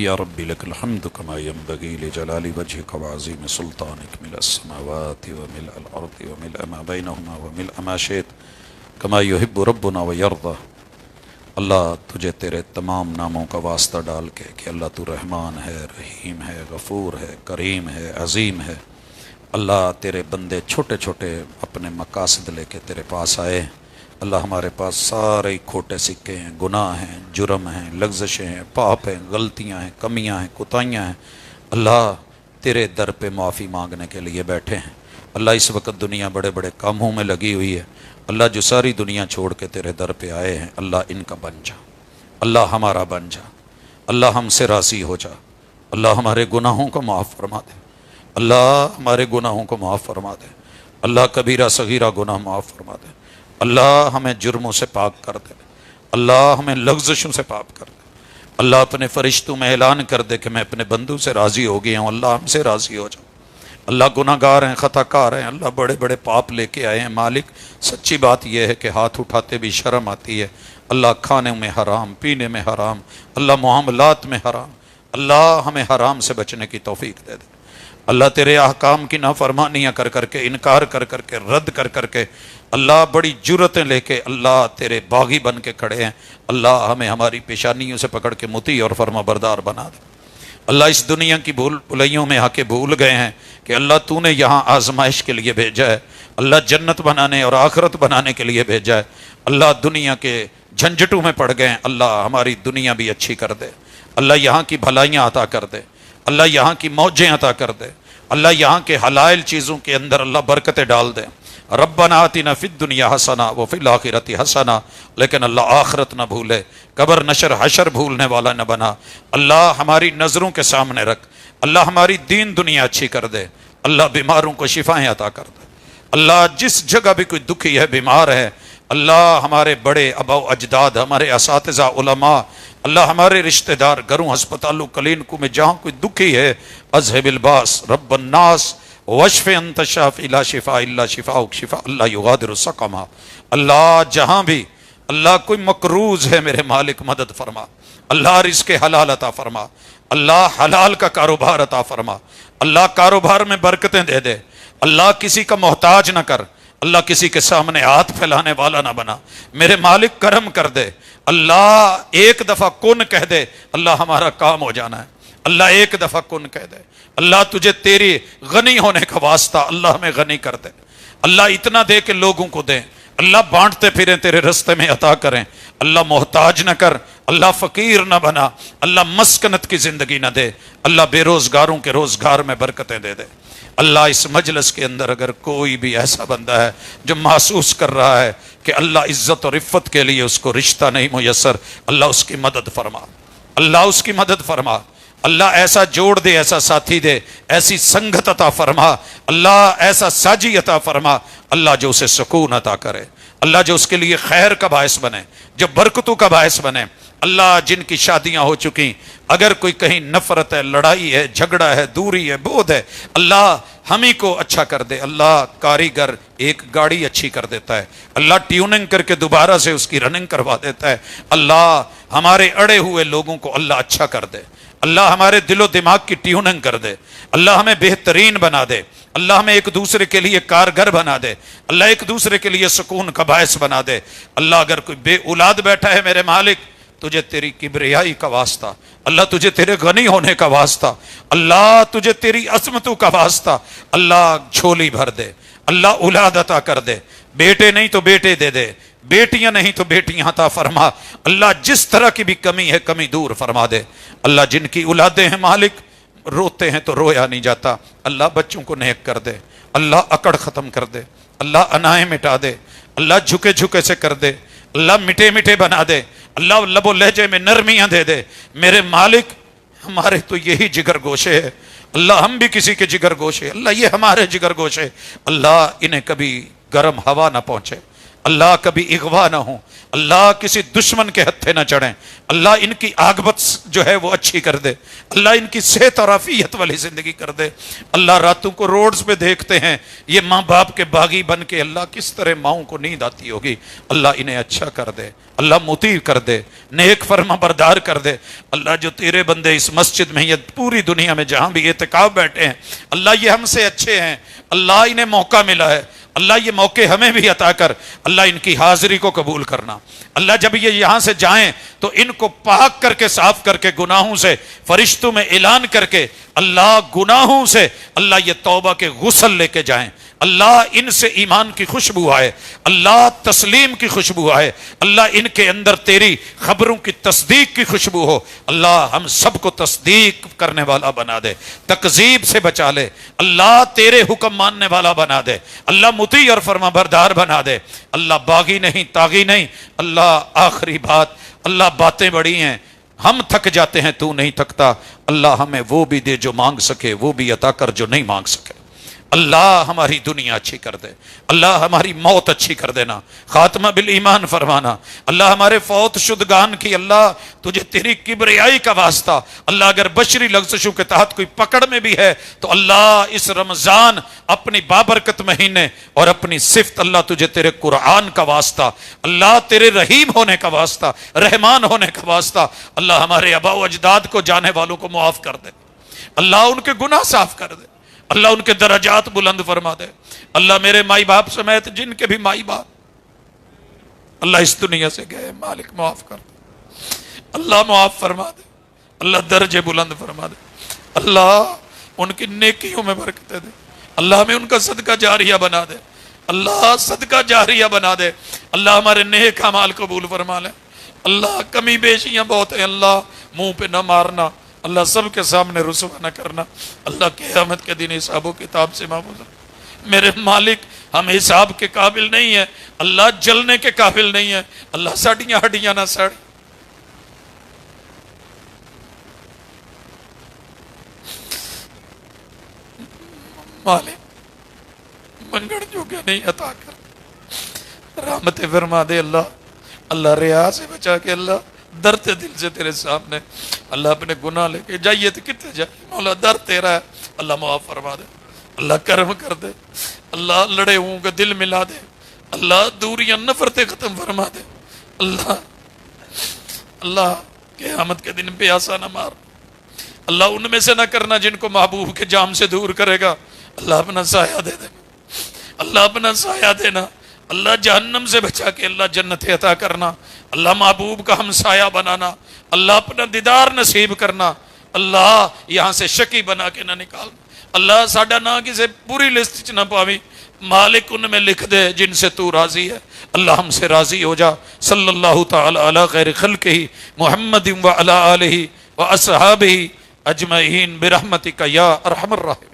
یا رب لک الحمد کما ینبغی لجلال وجہک وعظیم سلطانک ملء السماوات وملء الارض وملء ما بینہما وملء ما شئت کما یحب ربنا ویرضی۔ اللہ تجھے تیرے تمام ناموں کا واسطہ ڈال کے کہ اللہ تو رحمان ہے، رحیم ہے، غفور ہے، کریم ہے، عظیم ہے، اللہ تیرے بندے چھوٹے چھوٹے اپنے مقاصد لے کے تیرے پاس آئے، اللہ ہمارے پاس سارے کھوٹے سکے ہیں، گناہ ہیں، جرم ہیں، لغزشیں ہیں، پاپ ہیں، غلطیاں ہیں، کمیاں ہیں، کوتاہیاں ہیں، اللہ تیرے در پہ معافی مانگنے کے لیے بیٹھے ہیں۔ اللہ اس وقت دنیا بڑے بڑے کاموں میں لگی ہوئی ہے، اللہ جو ساری دنیا چھوڑ کے تیرے در پہ آئے ہیں، اللہ ان کا بن جا، اللہ ہمارا بن جا، اللہ ہم سے راضی ہو جا، اللہ ہمارے گناہوں کو معاف فرما دے، اللہ ہمارے گناہوں کو معاف فرما دے، اللہ کبیرہ صغیرہ گناہ معاف فرما دے، اللہ ہمیں جرموں سے پاک کر دے، اللہ ہمیں لغزشوں سے پاک کر دے، اللہ اپنے فرشتوں میں اعلان کر دے کہ میں اپنے بندوں سے راضی ہو گیا ہوں، اللہ ہم سے راضی ہو جا۔ اللہ گناہ گار ہیں، خطا کار ہیں، اللہ بڑے بڑے پاپ لے کے آئے ہیں، مالک سچی بات یہ ہے کہ ہاتھ اٹھاتے بھی شرم آتی ہے، اللہ کھانے میں حرام، پینے میں حرام، اللہ معاملات میں حرام، اللہ ہمیں حرام سے بچنے کی توفیق دے دے۔ اللہ تیرے احکام کی نافرمانیاں کر کر کے، انکار کر کر کے، رد کر کر کے، اللہ بڑی جرتیں لے کے اللہ تیرے باغی بن کے کھڑے ہیں، اللہ ہمیں ہماری پیشانیوں سے پکڑ کے مطیع اور فرما بردار بنا دے۔ اللہ اس دنیا کی بھول بھلائیوں میں آ کے بھول گئے ہیں کہ اللہ تو نے یہاں آزمائش کے لیے بھیجا ہے، اللہ جنت بنانے اور آخرت بنانے کے لیے بھیجا ہے، اللہ دنیا کے جھنجھٹوں میں پڑ گئے ہیں، اللہ ہماری دنیا بھی اچھی کر دے، اللہ یہاں کی بھلائیاں عطا کر دے، اللہ یہاں کی موجیں عطا کر دے، اللہ یہاں کے حلال چیزوں کے اندر اللہ برکتیں ڈال دے۔ ربنا آتنا فی الدنیا حسنہ وفی الآخرۃ حسنہ، لیکن اللہ آخرت نہ بھولے، قبر نشر حشر بھولنے والا نہ بنا، اللہ ہماری نظروں کے سامنے رکھ، اللہ ہماری دین دنیا اچھی کر دے، اللہ بیماروں کو شفائیں عطا کر دے، اللہ جس جگہ بھی کوئی دکھی ہے، بیمار ہے، اللہ ہمارے بڑے آباء و اجداد، ہمارے اساتذہ علماء، اللہ ہمارے رشتہ دار گھروں ہسپتالوں کلینکوں میں جہاں کوئی دکھی ہے، اذهب الباس رب الناس واشف انت الشافی لا شفاء الا شفاءک شفاء اللہ یغادر سقما۔ اللہ جہاں بھی اللہ کوئی مقروض ہے میرے مالک مدد فرما، اللہ رزق حلال عطا فرما، اللہ حلال کا کاروبار عطا فرما، اللہ کاروبار میں برکتیں دے دے، اللہ کسی کا محتاج نہ کر، اللہ کسی کے سامنے ہاتھ پھیلانے والا نہ بنا، میرے مالک کرم کر دے، اللہ ایک دفعہ کن کہہ دے، اللہ ہمارا کام ہو جانا ہے، اللہ ایک دفعہ کن کہہ دے، اللہ تجھے تیری غنی ہونے کا واسطہ اللہ ہمیں غنی کر دے، اللہ اتنا دے کہ لوگوں کو دیں، اللہ بانٹتے پھریں تیرے رستے میں عطا کریں، اللہ محتاج نہ کر، اللہ فقیر نہ بنا، اللہ مسکنت کی زندگی نہ دے، اللہ بے روزگاروں کے روزگار میں برکتیں دے دے۔ اللہ اس مجلس کے اندر اگر کوئی بھی ایسا بندہ ہے جو محسوس کر رہا ہے کہ اللہ عزت اور عفت کے لیے اس کو رشتہ نہیں میسر، اللہ اس کی مدد فرما، اللہ اس کی مدد فرما، اللہ ایسا جوڑ دے، ایسا ساتھی دے، ایسی سنگت عطا فرما، اللہ ایسا ساجی عطا فرما، اللہ جو اسے سکون عطا کرے، اللہ جو اس کے لیے خیر کا باعث بنے، جو برکتوں کا باعث بنے، اللہ جن کی شادیاں ہو چکی، اگر کوئی کہیں نفرت ہے، لڑائی ہے، جھگڑا ہے، دوری ہے، بودھ ہے، اللہ ہمیں کو اچھا کر دے، اللہ کاریگر ایک گاڑی اچھی کر دیتا ہے، اللہ ٹیوننگ کر کے دوبارہ سے اس کی رننگ کروا دیتا ہے، اللہ ہمارے اڑے ہوئے لوگوں کو اللہ اچھا کر دے، اللہ ہمارے دل و دماغ کی ٹیوننگ کر دے، اللہ ہمیں بہترین بنا دے، اللہ ہمیں ایک دوسرے کے لیے کارگر بنا دے، اللہ ایک دوسرے کے لیے سکون کا باعث بنا دے۔ اللہ اگر کوئی بے اولاد بیٹھا ہے میرے مالک، تجھے تیری کبریائی کا واسطہ، اللہ تجھے تیرے غنی ہونے کا واسطہ، اللہ تجھے تیری عظمتوں کا واسطہ، اللہ جھولی بھر دے، اللہ اولاد عطا کر دے، بیٹے نہیں تو بیٹے دے دے، بیٹیاں نہیں تو بیٹیاں عطا فرما، اللہ جس طرح کی بھی کمی ہے کمی دور فرما دے۔ اللہ جن کی اولادیں ہیں مالک، روتے ہیں تو رویا نہیں جاتا، اللہ بچوں کو نیک کر دے، اللہ اکڑ ختم کر دے، اللہ انائیں مٹا دے، اللہ جھکے جھکے سے کر دے، اللہ مٹے مٹے بنا دے، اللہ لب و لہجے میں نرمیاں دے دے۔ میرے مالک ہمارے تو یہی جگر گوشے ہے، اللہ ہم بھی کسی کے جگر گوشے، اللہ یہ ہمارے جگر گوشے، اللہ انہیں کبھی گرم ہوا نہ پہنچے، اللہ کبھی اغوا نہ ہو، اللہ کسی دشمن کے ہتھے نہ چڑھیں، اللہ ان کی عاقبت جو ہے وہ اچھی کر دے، اللہ ان کی صحت اور عافیت والی زندگی کر دے۔ اللہ راتوں کو روڈز پہ دیکھتے ہیں یہ ماں باپ کے باغی بن کے، اللہ کس طرح ماؤں کو نیند آتی ہوگی، اللہ انہیں اچھا کر دے، اللہ مطیع کر دے، نیک فرما بردار کر دے۔ اللہ جو تیرے بندے اس مسجد میں یا پوری دنیا میں جہاں بھی اعتکاف بیٹھے ہیں، اللہ یہ ہم سے اچھے ہیں، اللہ انہیں موقع ملا ہے، اللہ یہ موقع ہمیں بھی عطا کر، اللہ ان کی حاضری کو قبول کرنا۔ اللہ جب یہ یہاں سے جائیں تو ان کو پاک کر کے صاف کر کے گناہوں سے فرشتوں میں اعلان کر کے، اللہ گناہوں سے اللہ یہ توبہ کے غسل لے کے جائیں، اللہ ان سے ایمان کی خوشبو آئے، اللہ تسلیم کی خوشبو آئے، اللہ ان کے اندر تیری خبروں کی تصدیق کی خوشبو ہو۔ اللہ ہم سب کو تصدیق کرنے والا بنا دے، تکذیب سے بچا لے، اللہ تیرے حکم ماننے والا بنا دے، اللہ مطیع اور فرما بردار بنا دے، اللہ باغی نہیں طاغی نہیں۔ اللہ آخری بات، اللہ باتیں بڑی ہیں، ہم تھک جاتے ہیں تو نہیں تھکتا، اللہ ہمیں وہ بھی دے جو مانگ سکے، وہ بھی عطا کر جو نہیں مانگ سکے۔ اللہ ہماری دنیا اچھی کر دے، اللہ ہماری موت اچھی کر دینا، خاتمہ بالایمان فرمانا، اللہ ہمارے فوت شدگان کی، اللہ تجھے تیری کبریائی کا واسطہ، اللہ اگر بشری لغزشوں کے تحت کوئی پکڑ میں بھی ہے تو اللہ اس رمضان اپنی بابرکت مہینے اور اپنی صفت، اللہ تجھے تیرے قرآن کا واسطہ، اللہ تیرے رحیم ہونے کا واسطہ، رحمان ہونے کا واسطہ، اللہ ہمارے آباء و اجداد کو جانے والوں کو معاف کر دے، اللہ ان کے گناہ صاف کر دے، اللہ ان کے درجات بلند فرما دے۔ اللہ میرے مائی باپ سمیت جن کے بھی مائی باپ اللہ اس دنیا سے گئے، مالک معاف کر دے، اللہ معاف فرما دے، اللہ درجے بلند فرما دے، اللہ ان کی نیکیوں میں برکتیں دے، اللہ ہمیں ان کا صدقہ جاریہ بنا دے، اللہ صدقہ جاریہ بنا دے، اللہ ہمارے نیک اعمال قبول فرما لے۔ اللہ کمی بیشیاں بہت ہیں، اللہ منہ پہ نہ مارنا، اللہ سب کے سامنے رسوا نہ کرنا، اللہ قیامت کے دن حساب و کتاب سے محفوظ رکھ۔ میرے مالک ہم حساب کے قابل نہیں ہیں، اللہ جلنے کے قابل نہیں ہیں، اللہ ساڑیاں ہڈیاں نہ ساڑی، مالک منگڑ جو کہ نہیں عطا کر، رحمت فرما دے اللہ، اللہ ریا سے بچا کے، اللہ درتے دل سے تیرے سامنے، اللہ اپنے گناہ لے کے جائیے تو کتنے جائیے، مولا در تیرا ہے، اللہ معاف فرما دے، اللہ کرم کر دے، اللہ لڑے ہوں کا دل ملا دے، اللہ دوریاں نفرتیں ختم فرما دے، اللہ قیامت کے دن پیاسا نہ مار، اللہ ان میں سے نہ کرنا جن کو محبوب کے جام سے دور کرے گا، اللہ اپنا سایہ دے دے، اللہ اپنا سایہ دینا، اللہ جہنم سے بچا کے اللہ جنت عطا کرنا، اللہ محبوب کا ہم سایہ بنانا، اللہ اپنا دیدار نصیب کرنا، اللہ یہاں سے شکی بنا کے نہ نکالنا، اللہ ساڈا نہ کسی پوری لسٹ چ نہ پاوی، مالک ان میں لکھ دے جن سے تو راضی ہے، اللہ ہم سے راضی ہو جا۔ صلی اللہ تعالی علی خیر خلقہ محمد وعلی آلہ واصحابہ اجمعین برحمتک یا ارحم الراحمین۔